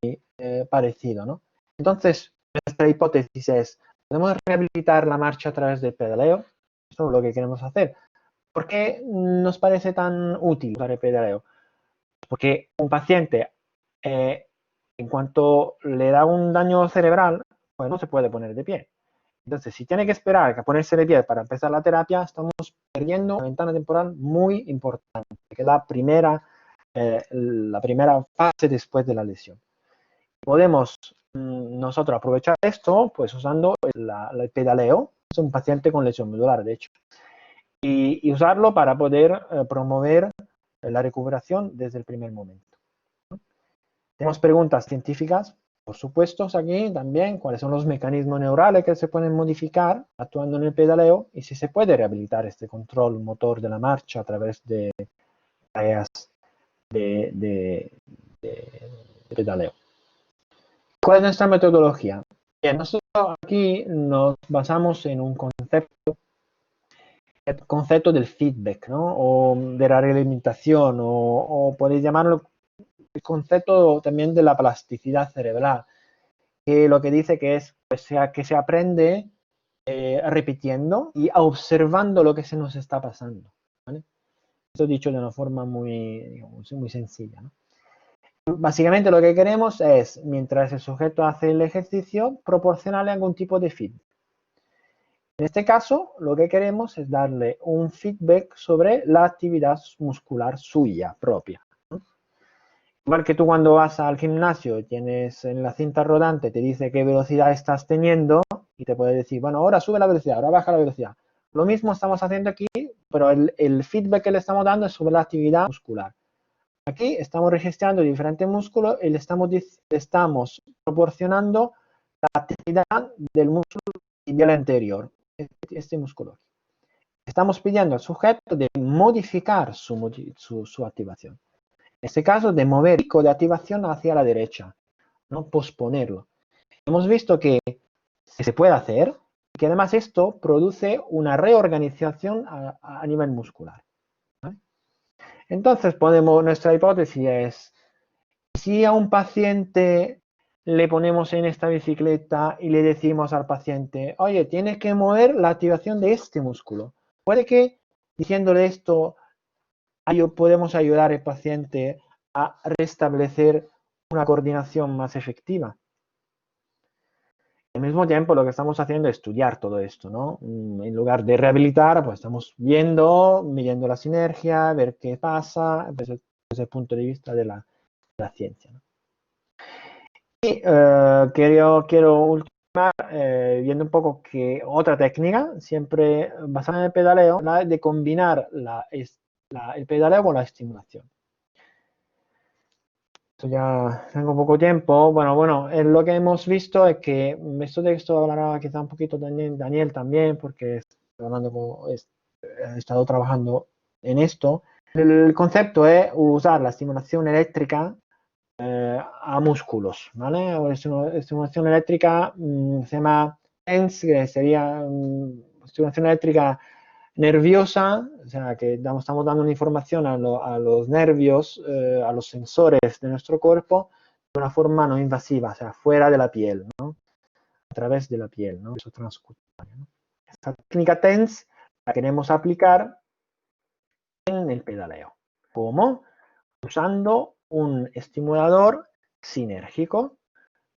parecidos, ¿no? Entonces, nuestra hipótesis es, ¿podemos rehabilitar la marcha a través del pedaleo? Eso es lo que queremos hacer. ¿Por qué nos parece tan útil usar el pedaleo? Porque un paciente, en cuanto le da un daño cerebral, pues no se puede poner de pie. Entonces, si tiene que esperar a ponerse de pie para empezar la terapia, estamos perdiendo una ventana temporal muy importante, que es la primera fase después de la lesión. podemos nosotros aprovechar esto, pues usando el pedaleo. Es un paciente con lesión medular, de hecho. Y usarlo para poder promover la recuperación desde el primer momento. Tenemos preguntas científicas, por supuesto, aquí también, cuáles son los mecanismos neurales que se pueden modificar actuando en el pedaleo y si se puede rehabilitar este control motor de la marcha a través de tareas de pedaleo. ¿Cuál es nuestra metodología? Bien, nosotros aquí nos basamos en un concepto, el concepto del feedback, ¿no? O de la realimentación, o podéis llamarlo el concepto también de la plasticidad cerebral, que lo que dice que es pues, que se aprende repitiendo y observando lo que se nos está pasando, ¿vale? Esto dicho de una forma muy, digamos, muy sencilla, ¿no? Básicamente lo que queremos es, mientras el sujeto hace el ejercicio, proporcionarle algún tipo de feedback. En este caso, lo que queremos es darle un feedback sobre la actividad muscular suya propia, ¿no? Igual que tú cuando vas al gimnasio, tienes en la cinta rodante, te dice qué velocidad estás teniendo y te puede decir, bueno, ahora sube la velocidad, ahora baja la velocidad. Lo mismo estamos haciendo aquí, pero el feedback que le estamos dando es sobre la actividad muscular. Aquí estamos registrando diferentes músculos y le estamos proporcionando la actividad del músculo tibial anterior, este músculo. Estamos pidiendo al sujeto de modificar su activación. En este caso, de mover el pico de activación hacia la derecha, no posponerlo. Hemos visto que se puede hacer y que además esto produce una reorganización a nivel muscular, ¿vale? Entonces, nuestra hipótesis es, si a un paciente le ponemos en esta bicicleta y le decimos al paciente, oye, tienes que mover la activación de este músculo. Puede que diciéndole esto podemos ayudar al paciente a restablecer una coordinación más efectiva. Al mismo tiempo, lo que estamos haciendo es estudiar todo esto, ¿no? En lugar de rehabilitar, pues estamos midiendo la sinergia, ver qué pasa desde el punto de vista de la ciencia, ¿no? Y quiero ultimar viendo un poco que otra técnica, siempre basada en el pedaleo, la de combinar el pedaleo con la estimulación. Esto ya tengo poco tiempo. Bueno, lo que hemos visto es que esto hablará quizá un poquito Daniel también, porque he estado trabajando en esto. El concepto es usar la estimulación eléctrica a músculos, ¿vale? La estimulación eléctrica se llama TENS, que sería estimulación eléctrica nerviosa, o sea, que estamos dando una información a los nervios, a los sensores de nuestro cuerpo, de una forma no invasiva, o sea, fuera de la piel, ¿no? A través de la piel, ¿no? Eso transcutáneo, ¿no? Esta técnica TENS la queremos aplicar en el pedaleo. ¿Cómo? Usando un estimulador sinérgico.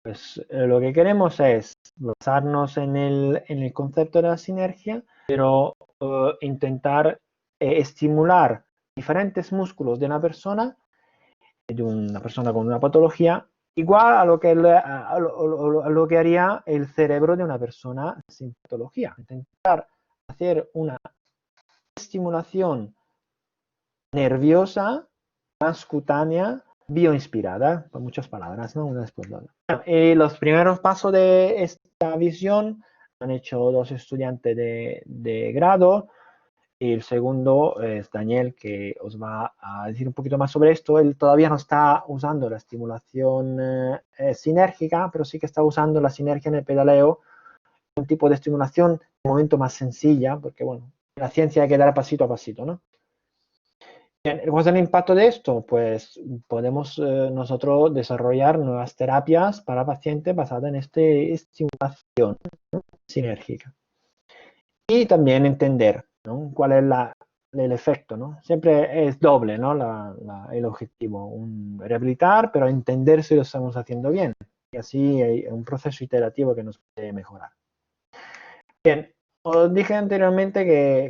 Pues lo que queremos es basarnos en el concepto de la sinergia, pero intentar estimular diferentes músculos de una persona con una patología, igual a lo que haría el cerebro de una persona sin patología. Intentar hacer una estimulación nerviosa, transcutánea, bioinspirada, con muchas palabras, ¿no? Una después de otra. Bueno, los primeros pasos de esta visión han hecho dos estudiantes de grado. Y el segundo es Daniel, que os va a decir un poquito más sobre esto. Él todavía no está usando la estimulación sinérgica, pero sí que está usando la sinergia en el pedaleo, un tipo de estimulación de momento más sencilla, porque bueno, en la ciencia hay que dar pasito a pasito, ¿no? ¿Cuál es el impacto de esto? Pues podemos nosotros desarrollar nuevas terapias para pacientes basadas en esta estimulación sinérgica. Y también entender, ¿no? Cuál es el efecto, ¿no? Siempre es doble, ¿no? El objetivo, rehabilitar, pero entender si lo estamos haciendo bien. Y así hay un proceso iterativo que nos puede mejorar. Bien, os dije anteriormente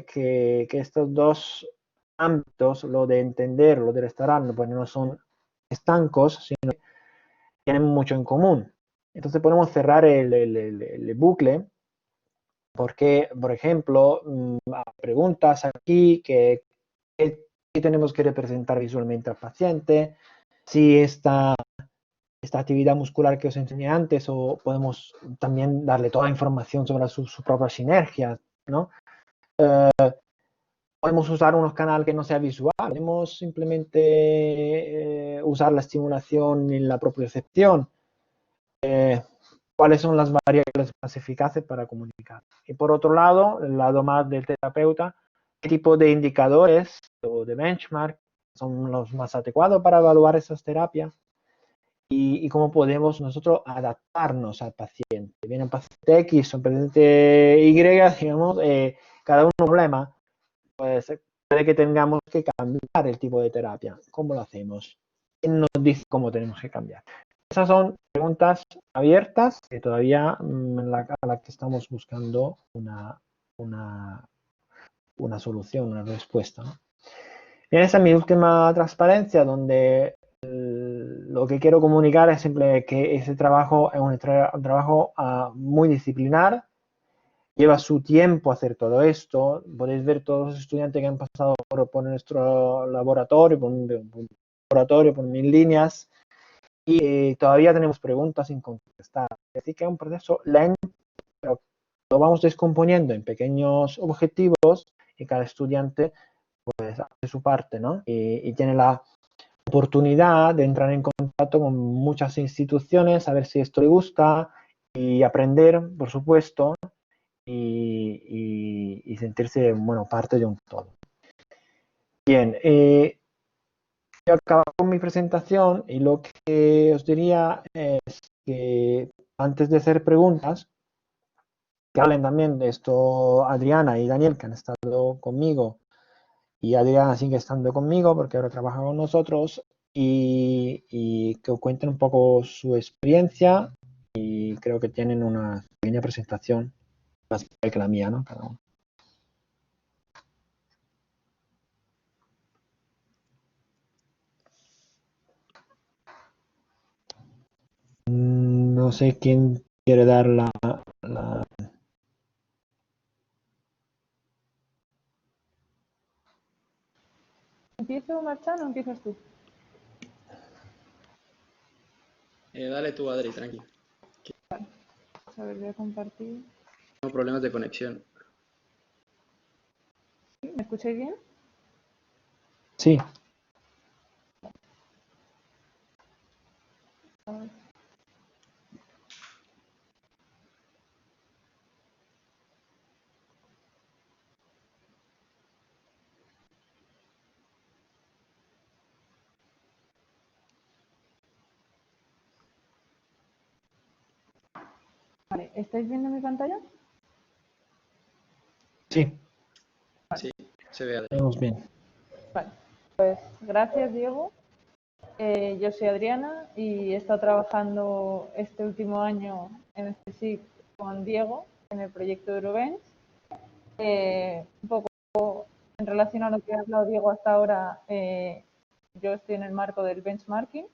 que estos dos ámbitos, lo de entender, lo de restaurar, pues no son estancos, sino tienen mucho en común. Entonces podemos cerrar el bucle porque, por ejemplo, preguntas aquí que tenemos que representar visualmente al paciente, si esta actividad muscular que os enseñé antes, o podemos también darle toda la información sobre su propia sinergia, ¿no? Podemos usar unos canales que no sea visual, podemos simplemente usar la estimulación en la propiocepción. ¿Cuáles son las variables más eficaces para comunicar? Y por otro lado, el lado más del terapeuta, ¿qué tipo de indicadores o de benchmark son los más adecuados para evaluar esas terapias? Y cómo podemos nosotros adaptarnos al paciente. Viene un paciente X o un paciente Y, digamos, cada uno un problema, pues puede que tengamos que cambiar el tipo de terapia. ¿Cómo lo hacemos? ¿Quién nos dice cómo tenemos que cambiar? Esas son preguntas abiertas que todavía a la que estamos buscando una solución, una respuesta, ¿no? Bien, esa es mi última transparencia, donde lo que quiero comunicar es simplemente que ese trabajo es un trabajo muy disciplinar, lleva su tiempo hacer todo esto. Podéis ver todos los estudiantes que han pasado por nuestro laboratorio, por 1000 líneas, y todavía tenemos preguntas sin contestar. Así que es un proceso lento, pero lo vamos descomponiendo en pequeños objetivos y cada estudiante pues hace su parte, ¿no? Y tiene la oportunidad de entrar en contacto con muchas instituciones, a ver si esto le gusta y aprender, por supuesto, y sentirse, bueno, parte de un todo. Bien, yo acabo con mi presentación y lo que os diría es que antes de hacer preguntas, que hablen también de esto Adriana y Daniel, que han estado conmigo, y Adriana sigue estando conmigo porque ahora trabaja con nosotros, y que cuenten un poco su experiencia, y creo que tienen una pequeña presentación más breve que la mía, ¿no? Cada uno. No sé quién quiere dar la... ¿Empiezo, Marchán, o empiezas tú? Dale tú, Adri, tranqui. A ver, voy a compartir. Tengo problemas de conexión. ¿Me escucháis bien? Sí. A ver. Vale, ¿estáis viendo mi pantalla? Sí. Sí, se ve, Adri. Vemos bien. Vale, pues gracias, Diego. Yo soy Adriana y he estado trabajando este último año en SPSIC con Diego en el proyecto Eurobens. Un poco en relación a lo que ha hablado Diego hasta ahora, yo estoy en el marco del benchmarking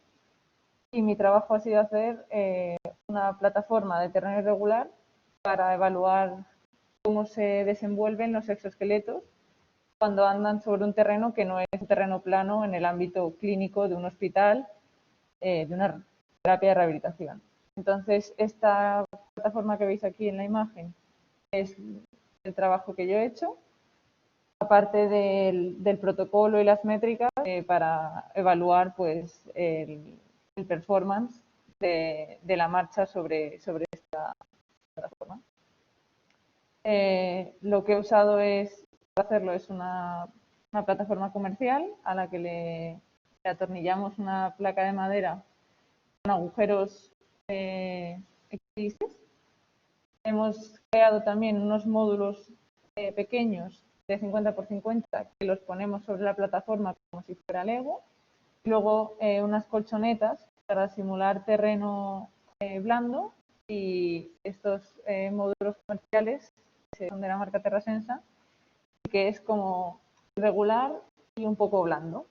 y mi trabajo ha sido hacer una plataforma de terreno irregular para evaluar cómo se desenvuelven los exoesqueletos cuando andan sobre un terreno que no es un terreno plano en el ámbito clínico de un hospital, de una terapia de rehabilitación. Entonces, esta plataforma que veis aquí en la imagen es el trabajo que yo he hecho, aparte del protocolo y las métricas para evaluar pues, el performance de la marcha sobre esta plataforma. Lo que he usado para hacerlo es una plataforma comercial a la que le atornillamos una placa de madera con agujeros X. Hemos creado también unos módulos pequeños de 50 por 50 que los ponemos sobre la plataforma como si fuera Lego. Y luego unas colchonetas para simular terreno blando, y estos módulos comerciales son de la marca Terrasensa, que es como irregular y un poco blando.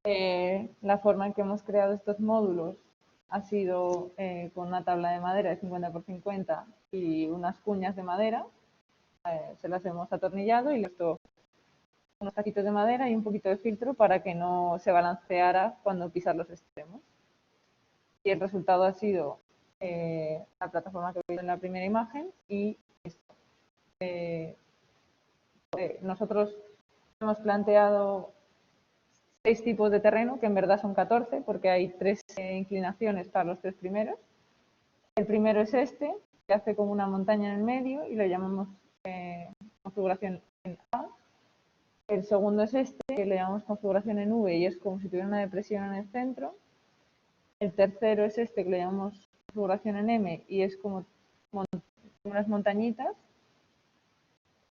La forma en que hemos creado estos módulos ha sido con una tabla de madera de 50 por 50 y unas cuñas de madera. Se las hemos atornillado y le he puesto unos taquitos de madera y un poquito de filtro para que no se balanceara cuando pisas los extremos. Y el resultado ha sido la plataforma que veis en la primera imagen y esto. Nosotros hemos planteado 6 tipos de terreno, que en verdad son 14, porque hay 3 inclinaciones para los 3 primeros. El primero es este, que hace como una montaña en el medio y lo llamamos configuración en A. El segundo es este, que le llamamos configuración en V y es como si tuviera una depresión en el centro. El tercero es este, que le llamamos configuración en M y es como unas montañitas.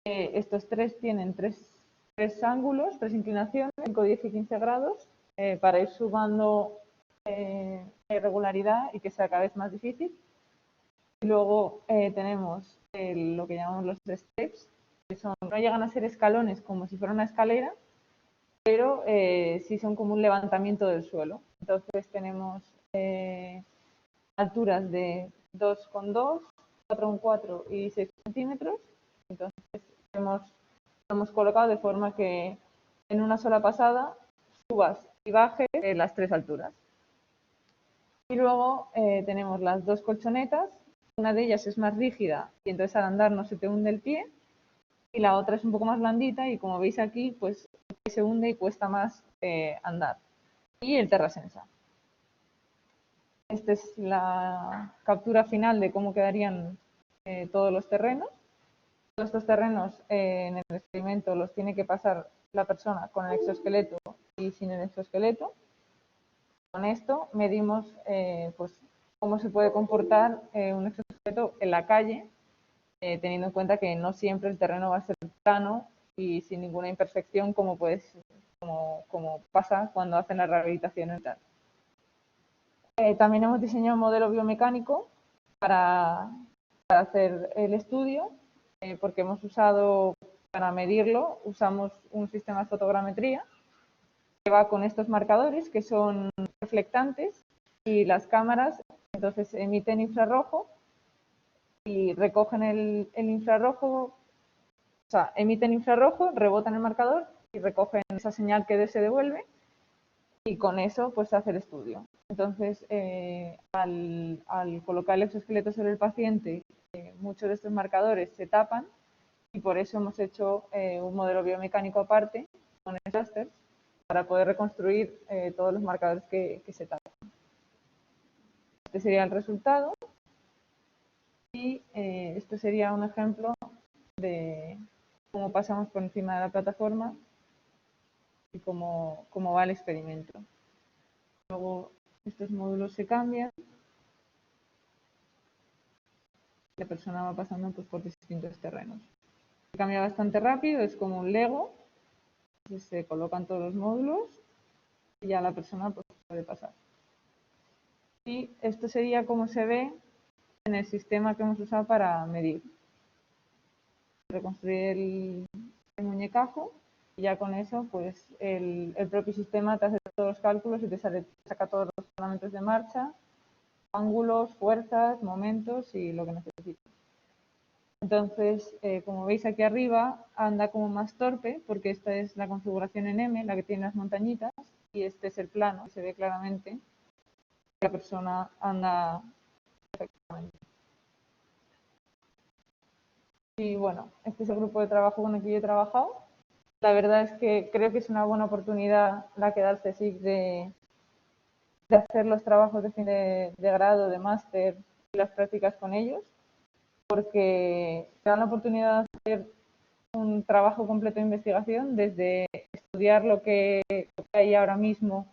Estos 3 tienen 3 ángulos, 3 inclinaciones, 5, 10 y 15 grados, para ir sumando irregularidad y que sea cada vez más difícil. Y luego tenemos lo que llamamos los steps, que no llegan a ser escalones como si fuera una escalera, pero sí son como un levantamiento del suelo. Entonces tenemos alturas de 2,2, 4,4 y 6 centímetros. Entonces lo hemos colocado de forma que en una sola pasada subas y bajes las 3 alturas. Y luego tenemos las 2 colchonetas. Una de ellas es más rígida y entonces al andar no se te hunde el pie. Y la otra es un poco más blandita y como veis aquí, pues se hunde y cuesta más andar. Y el terrasensa. Esta es la captura final de cómo quedarían todos los terrenos. Todos estos terrenos en el experimento los tiene que pasar la persona con el exoesqueleto y sin el exoesqueleto. Con esto medimos pues, cómo se puede comportar un exoesqueleto en la calle, teniendo en cuenta que no siempre el terreno va a ser plano y sin ninguna imperfección como pasa cuando hacen la rehabilitación y tal. También hemos diseñado un modelo biomecánico para hacer el estudio, porque hemos usado, para medirlo, usamos un sistema de fotogrametría que va con estos marcadores que son reflectantes y las cámaras entonces emiten infrarrojo y recogen el infrarrojo, o sea, emiten infrarrojo, rebotan el marcador y recogen esa señal que se devuelve y con eso pues se hace el estudio. Entonces, al colocar el exoesqueleto sobre el paciente, muchos de estos marcadores se tapan y por eso hemos hecho un modelo biomecánico aparte con el cluster para poder reconstruir todos los marcadores que se tapan. Este sería el resultado y este sería un ejemplo de cómo pasamos por encima de la plataforma y cómo va el experimento. Luego estos módulos se cambian. La persona va pasando pues, por distintos terrenos. Se cambia bastante rápido, es como un Lego. Entonces, se colocan todos los módulos y ya la persona pues, puede pasar. Y esto sería como se ve en el sistema que hemos usado para medir. Reconstruir el muñecajo y ya con eso pues el propio sistema te hace todos los cálculos y te saca todos los parámetros de marcha, ángulos, fuerzas, momentos y lo que necesites. Entonces, como veis aquí arriba, anda como más torpe porque esta es la configuración en M, la que tiene las montañitas, y este es el plano, se ve claramente que la persona anda perfectamente. Y bueno, este es el grupo de trabajo con el que yo he trabajado. La verdad es que creo que es una buena oportunidad la que da el CSIC de hacer los trabajos de fin de grado, de máster y las prácticas con ellos, porque te dan la oportunidad de hacer un trabajo completo de investigación, desde estudiar lo que hay ahora mismo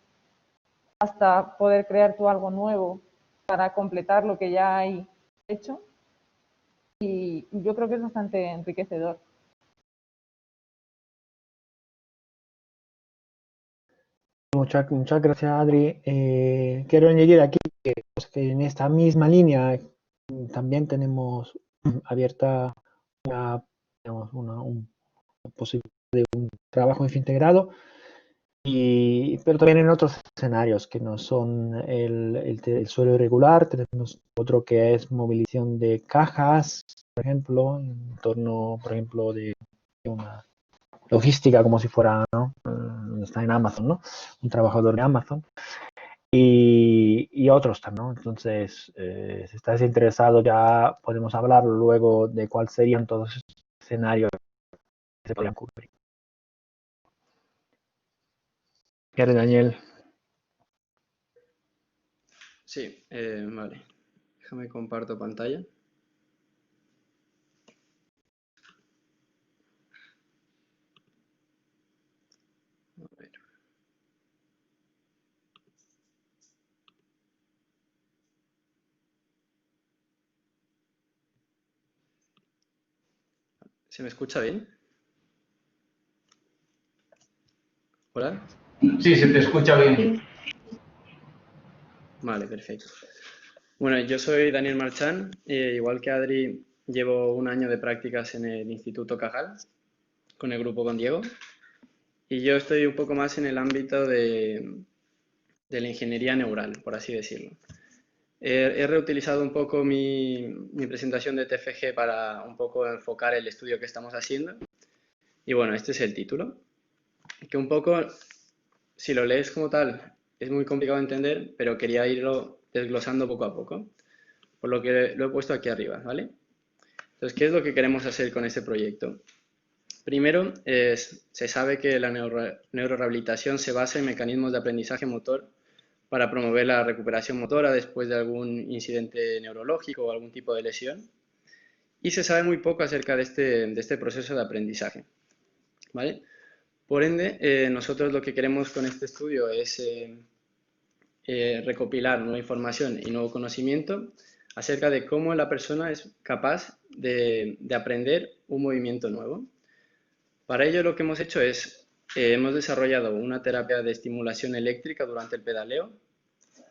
hasta poder crear tú algo nuevo para completar lo que ya hay hecho. Y yo creo que es bastante enriquecedor. Muchas gracias, Adri. Quiero añadir aquí pues, que en esta misma línea también tenemos abierta una posibilidad de un trabajo en fin integrado Pero también en otros escenarios que no son el suelo irregular, tenemos otro que es movilización de cajas, por ejemplo, en torno, por ejemplo, de una logística como si fuera, ¿no? Está en Amazon, ¿no? Un trabajador de Amazon. Y otros también, ¿no? Entonces, si estás interesado, ya podemos hablar luego de cuáles serían todos esos escenarios que se podrían cubrir. ¿Quieres, Daniel? Sí, vale. Déjame comparto pantalla. A ver. ¿Se me escucha bien? ¿Hola? Sí, se te escucha bien. Vale, perfecto. Bueno, yo soy Daniel Marchán, igual que Adri, llevo un año de prácticas en el Instituto Cajal, con el grupo con Diego, y yo estoy un poco más en el ámbito de la ingeniería neural, por así decirlo. He reutilizado un poco mi presentación de TFG para un poco enfocar el estudio que estamos haciendo, y bueno, este es el título, que un poco, si lo lees como tal, es muy complicado de entender, pero quería irlo desglosando poco a poco, por lo que lo he puesto aquí arriba, ¿vale? Entonces, ¿qué es lo que queremos hacer con este proyecto? Primero, se sabe que la neurorehabilitación se basa en mecanismos de aprendizaje motor para promover la recuperación motora después de algún incidente neurológico o algún tipo de lesión. Y se sabe muy poco acerca de este proceso de aprendizaje, ¿vale? Por ende, nosotros lo que queremos con este estudio es recopilar nueva información y nuevo conocimiento acerca de cómo la persona es capaz de aprender un movimiento nuevo. Para ello lo que hemos hecho es, hemos desarrollado una terapia de estimulación eléctrica durante el pedaleo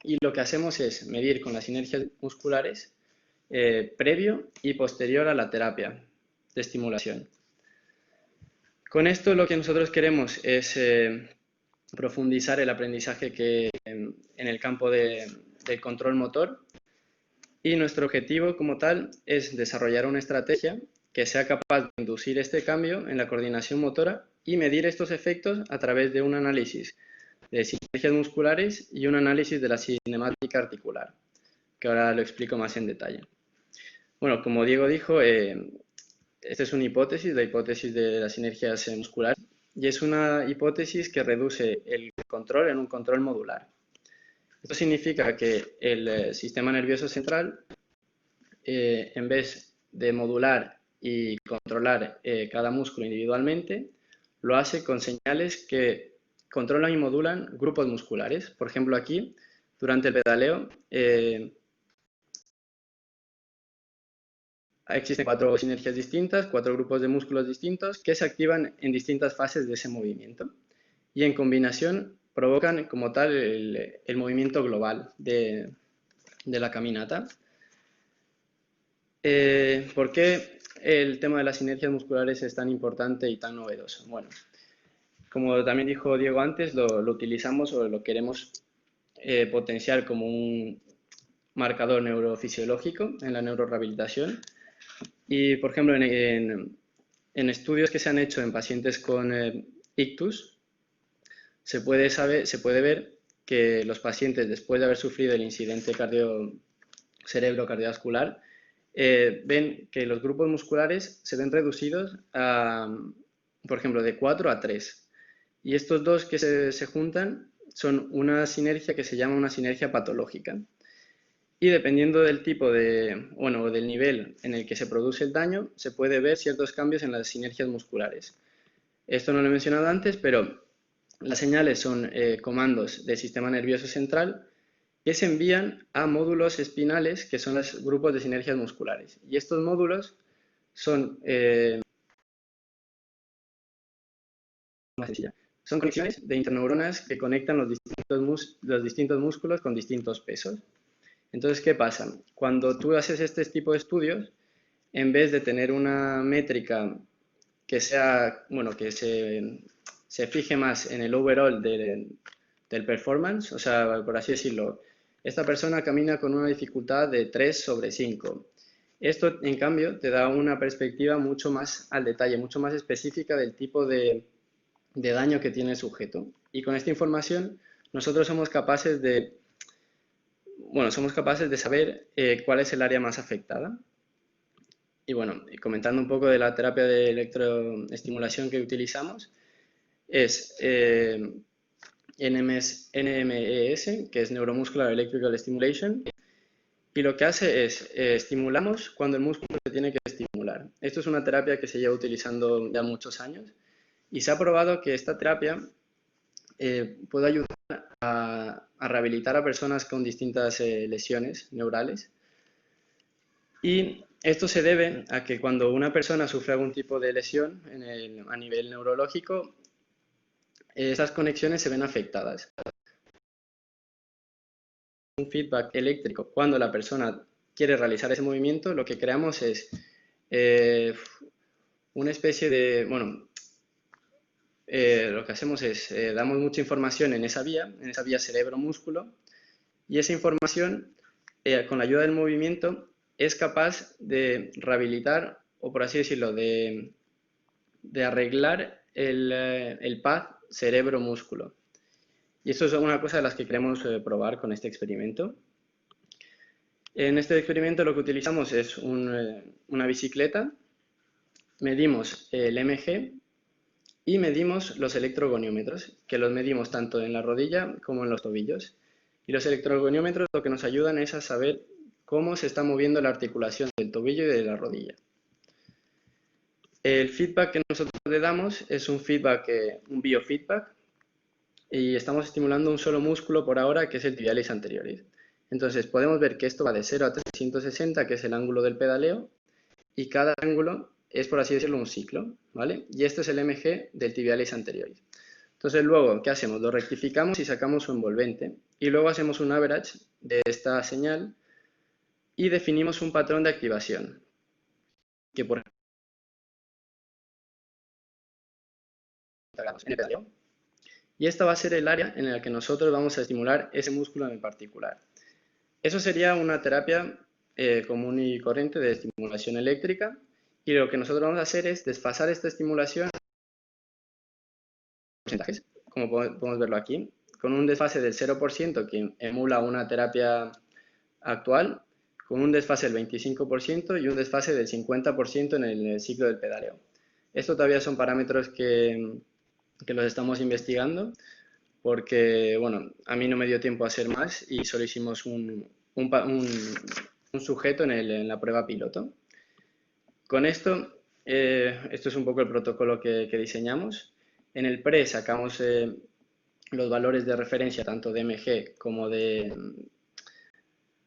y lo que hacemos es medir con las sinergias musculares previo y posterior a la terapia de estimulación. Con esto lo que nosotros queremos es profundizar el aprendizaje en el campo del control motor y nuestro objetivo como tal es desarrollar una estrategia que sea capaz de inducir este cambio en la coordinación motora y medir estos efectos a través de un análisis de sinergias musculares y un análisis de la cinemática articular, que ahora lo explico más en detalle. Bueno, como Diego dijo, esta es una hipótesis, la hipótesis de las sinergias musculares, y es una hipótesis que reduce el control en un control modular. Esto significa que el sistema nervioso central, en vez de modular y controlar cada músculo individualmente, lo hace con señales que controlan y modulan grupos musculares. Por ejemplo, aquí, durante el pedaleo, existen 4 sinergias distintas, 4 grupos de músculos distintos que se activan en distintas fases de ese movimiento y en combinación provocan como tal el movimiento global de la caminata. ¿Por qué el tema de las sinergias musculares es tan importante y tan novedoso? Bueno, como también dijo Diego antes, lo utilizamos o lo queremos potenciar como un marcador neurofisiológico en la neurorehabilitación. Y, por ejemplo, en estudios que se han hecho en pacientes con ictus, se puede ver que los pacientes, después de haber sufrido el incidente cerebro-cardiovascular, ven que los grupos musculares se ven reducidos, por ejemplo, de 4 a 3. Y estos dos que se juntan son una sinergia que se llama una sinergia patológica. Y dependiendo del tipo del nivel en el que se produce el daño, se puede ver ciertos cambios en las sinergias musculares. Esto no lo he mencionado antes, pero las señales son comandos del sistema nervioso central que se envían a módulos espinales, que son los grupos de sinergias musculares. Y estos módulos son conexiones de interneuronas que conectan los distintos músculos con distintos pesos. Entonces, ¿qué pasa? Cuando tú haces este tipo de estudios, en vez de tener una métrica que sea, bueno, que se se fije más en el overall del performance, o sea, por así decirlo, esta persona camina con una dificultad de 3 sobre 5. Esto, en cambio, te da una perspectiva mucho más al detalle, mucho más específica del tipo de daño que tiene el sujeto. Y con esta información, nosotros somos capaces de saber cuál es el área más afectada. Y bueno, comentando un poco de la terapia de electroestimulación que utilizamos, es NMES, que es Neuromuscular Electrical Stimulation, y lo que hace es estimulamos cuando el músculo se tiene que estimular. Esto es una terapia que se lleva utilizando ya muchos años y se ha probado que esta terapia puede ayudar a rehabilitar a personas con distintas lesiones neurales. Y esto se debe a que cuando una persona sufre algún tipo de lesión a nivel neurológico, esas conexiones se ven afectadas. Un feedback eléctrico, cuando la persona quiere realizar ese movimiento, lo que creamos es una especie de, lo que hacemos es, damos mucha información en esa vía cerebro-músculo, y esa información, con la ayuda del movimiento, es capaz de rehabilitar, o por así decirlo, de arreglar el path cerebro-músculo. Y esto es una cosa de las que queremos probar con este experimento. En este experimento lo que utilizamos es una bicicleta, medimos el MG y medimos los electrogoniómetros, que los medimos tanto en la rodilla como en los tobillos. Y los electrogoniómetros lo que nos ayudan es a saber cómo se está moviendo la articulación del tobillo y de la rodilla. El feedback que nosotros le damos es un biofeedback, y estamos estimulando un solo músculo por ahora, que es el tibialis anterioris. Entonces podemos ver que esto va de 0 a 360, que es el ángulo del pedaleo, y cada ángulo es, por así decirlo, un ciclo, ¿vale? Y este es el MG del tibialis anterioris. Entonces luego, ¿qué hacemos? Lo rectificamos y sacamos su envolvente, y luego hacemos un average de esta señal y definimos un patrón de activación, que por ejemplo, en el pedaleo. Y esta va a ser el área en la que nosotros vamos a estimular ese músculo en particular. Eso sería una terapia común y corriente de estimulación eléctrica, y lo que nosotros vamos a hacer es desfasar esta estimulación en porcentajes, como podemos verlo aquí, con un desfase del 0% que emula una terapia actual, con un desfase del 25% y un desfase del 50% en el ciclo del pedaleo. Esto todavía son parámetros que los estamos investigando, porque, bueno, a mí no me dio tiempo a hacer más y solo hicimos un sujeto en la prueba piloto. Con esto, esto es un poco el protocolo que diseñamos. En el pre sacamos los valores de referencia tanto de MG como de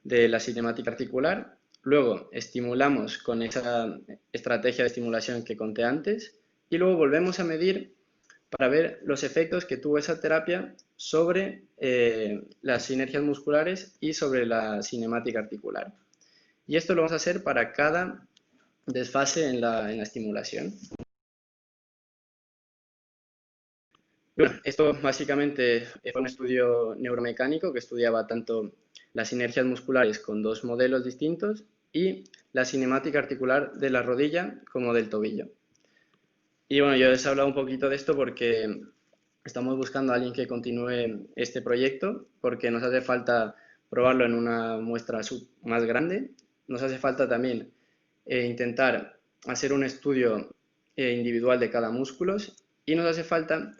la cinemática articular. Luego estimulamos con esa estrategia de estimulación que conté antes, y luego volvemos a medir para ver los efectos que tuvo esa terapia sobre las sinergias musculares y sobre la cinemática articular. Y esto lo vamos a hacer para cada desfase en la estimulación. Bueno, esto básicamente fue un estudio neuromecánico que estudiaba tanto las sinergias musculares con dos modelos distintos y la cinemática articular de la rodilla como del tobillo. Y bueno, yo les he hablado un poquito de esto porque estamos buscando a alguien que continúe este proyecto, porque nos hace falta probarlo en una muestra más grande. Nos hace falta también intentar hacer un estudio individual de cada músculo, y nos hace falta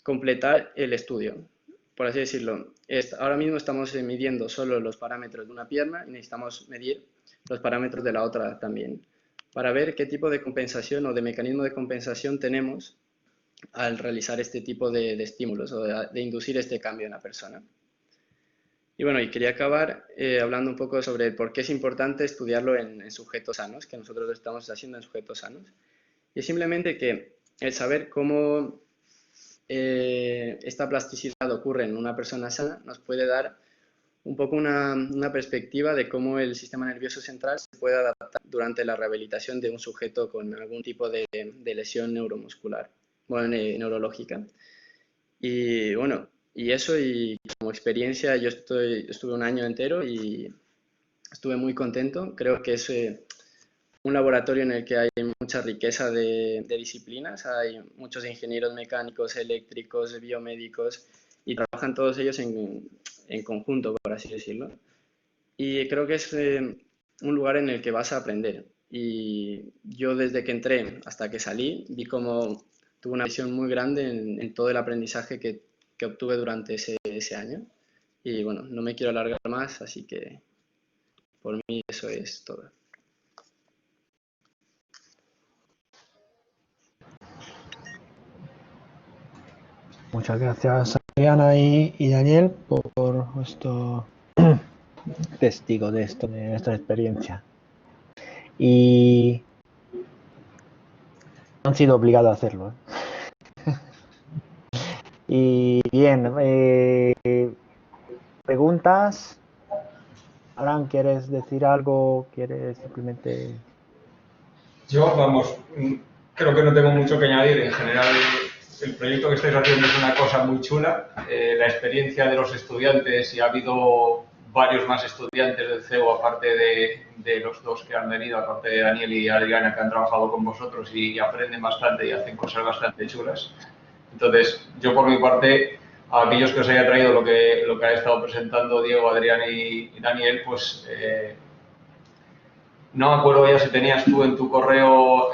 completar el estudio, por así decirlo. Ahora mismo estamos midiendo solo los parámetros de una pierna y necesitamos medir los parámetros de la otra también, para ver qué tipo de compensación o de mecanismo de compensación tenemos al realizar este tipo de estímulos o de inducir este cambio en la persona. Y bueno, y quería acabar hablando un poco sobre por qué es importante estudiarlo en sujetos sanos, que nosotros lo estamos haciendo en sujetos sanos. Y es simplemente que el saber cómo esta plasticidad ocurre en una persona sana nos puede dar un poco una perspectiva de cómo el sistema nervioso central se puede adaptar durante la rehabilitación de un sujeto con algún tipo de lesión neuromuscular. bueno, neurológica. Y bueno, y eso, y como experiencia, yo estuve un año entero y estuve muy contento. Creo que es un laboratorio en el que hay mucha riqueza de disciplinas. Hay muchos ingenieros mecánicos, eléctricos, biomédicos, y trabajan todos ellos en conjunto, por así decirlo. Y creo que es un lugar en el que vas a aprender. Y yo desde que entré hasta que salí, vi como tuve una visión muy grande en todo el aprendizaje que obtuve durante ese año. Y bueno, no me quiero alargar más, así que por mí eso es todo. Muchas gracias, Adriana y Daniel, por vuestro testigo de esto, de esta experiencia. Y no han sido obligados a hacerlo, ¿eh? Y bien, preguntas. Abraham, ¿quieres decir algo? ¿Quieres simplemente...? Yo, vamos, creo que no tengo mucho que añadir. En general, el proyecto que estáis haciendo es una cosa muy chula. La experiencia de los estudiantes, y ha habido varios más estudiantes del CEU, aparte de los dos que han venido, aparte de Daniel y Adriana, que han trabajado con vosotros y aprenden bastante y hacen cosas bastante chulas. Entonces, yo por mi parte, a aquellos que os haya traído lo que ha estado presentando Diego, Adrián y Daniel, pues no me acuerdo ya si tenías tú en tu correo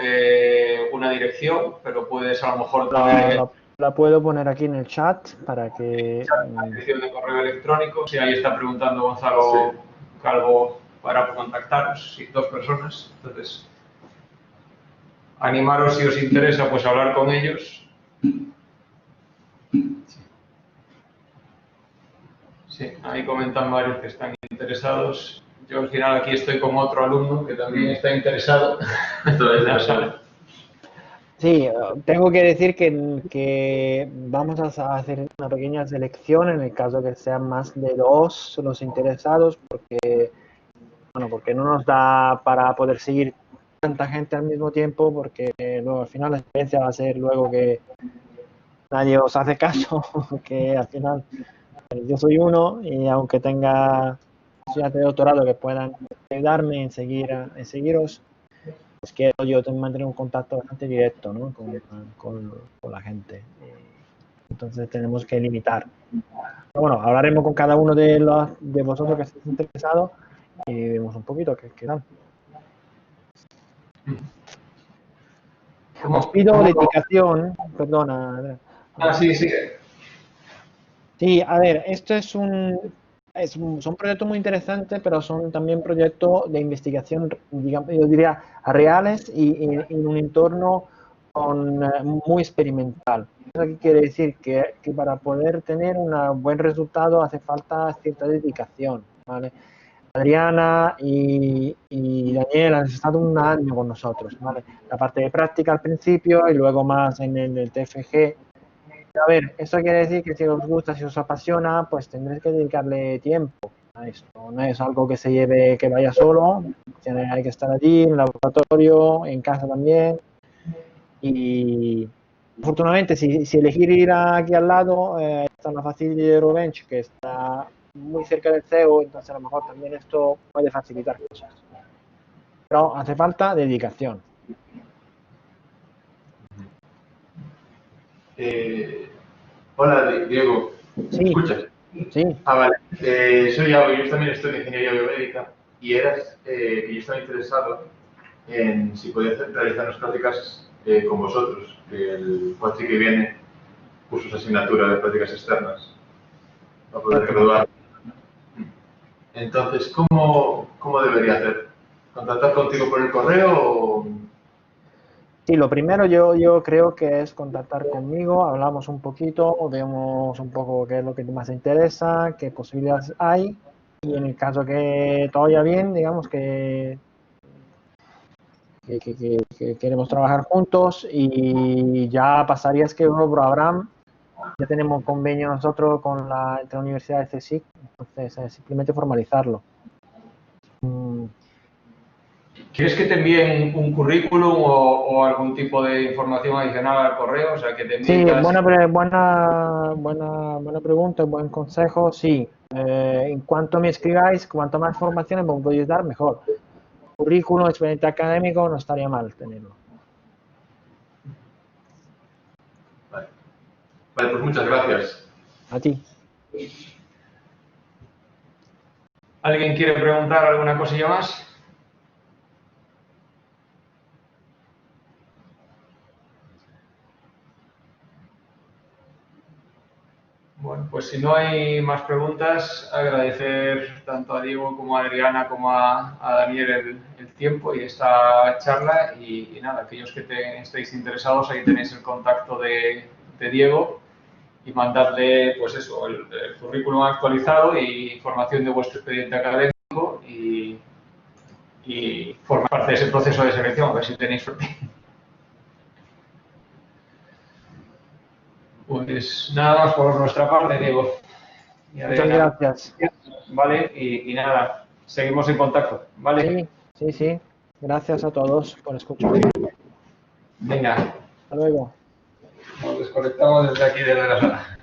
una dirección, pero puedes a lo mejor también La puedo poner aquí en el chat para que... la dirección de correo electrónico. Si ahí está preguntando Gonzalo Calvo para contactaros, sí, 2 personas. Entonces, animaros si os interesa, pues hablar con ellos. Sí, ahí comentan varios que están interesados. Yo al final aquí estoy con otro alumno que también está interesado. Sí, tengo que decir que vamos a hacer una pequeña selección en el caso que sean más de 2 los interesados, porque no nos da para poder seguir tanta gente al mismo tiempo, porque luego al final la experiencia va a ser luego que nadie os hace caso, que al final yo soy uno y aunque tenga estudiantes de doctorado que puedan ayudarme en seguiros, pues quiero yo mantener un contacto bastante directo, ¿no? con la gente. Entonces tenemos que limitar. Pero bueno, hablaremos con cada uno de vosotros que estéis interesados y vemos un poquito qué tal. Os pido dedicación, perdona. Sí. Sí, a ver, esto son proyectos muy interesantes, pero son también proyectos de investigación, digamos, yo diría, reales y en un entorno muy experimental. ¿Eso qué quiere decir? Que para poder tener un buen resultado hace falta cierta dedicación, ¿vale? Adriana y Daniel han estado un año con nosotros, ¿vale? La parte de práctica al principio y luego más en el TFG. A ver, eso quiere decir que si os gusta, si os apasiona, pues tendréis que dedicarle tiempo a esto. No es algo que vaya solo, hay que estar allí, en el laboratorio, en casa también. Y afortunadamente, si elegir ir aquí al lado, está la facility de Eurobench, que está muy cerca del CEU, entonces a lo mejor también esto puede facilitar cosas. Pero hace falta dedicación. Hola, Diego. Sí. ¿Me escuchas? Sí. Vale. Soy Iago, yo también estoy en Ingeniería Biomédica y que yo estaba interesado en si podía realizar unas prácticas con vosotros, que el cuatri que viene curso esa asignatura de prácticas externas para poder graduar. Entonces, ¿cómo debería hacer? ¿Contactar contigo por el correo o...? Sí, lo primero yo creo que es contactar conmigo, hablamos un poquito, vemos un poco qué es lo que más interesa, qué posibilidades hay, y en el caso que todo vaya bien, digamos que queremos trabajar juntos, y ya pasarías que por Abraham, ya tenemos convenio nosotros con la Universidad de CSIC, entonces es simplemente formalizarlo. ¿Quieres que te envíen un currículum o algún tipo de información adicional al correo? O sea, que te envíen Sí, las- buena pregunta, buen consejo, sí. En cuanto me escribáis, cuanto más información me podéis dar, mejor. Currículum, expediente académico, no estaría mal tenerlo. Vale. Vale, pues muchas gracias. A ti. ¿Alguien quiere preguntar alguna cosilla más? Bueno, pues si no hay más preguntas, agradecer tanto a Diego como a Adriana como a Daniel el tiempo y esta charla. Y nada, aquellos que estéis interesados, ahí tenéis el contacto de Diego y mandadle, pues eso, el currículum actualizado y información de vuestro expediente académico y formar parte de ese proceso de selección, a ver si tenéis suerte. Pues nada más por nuestra parte, Diego. Y Muchas Adriana. gracias. Vale, y nada, seguimos en contacto, ¿vale? Sí. Gracias a todos por escuchar. Venga, Hasta luego. nos desconectamos desde aquí, desde la sala.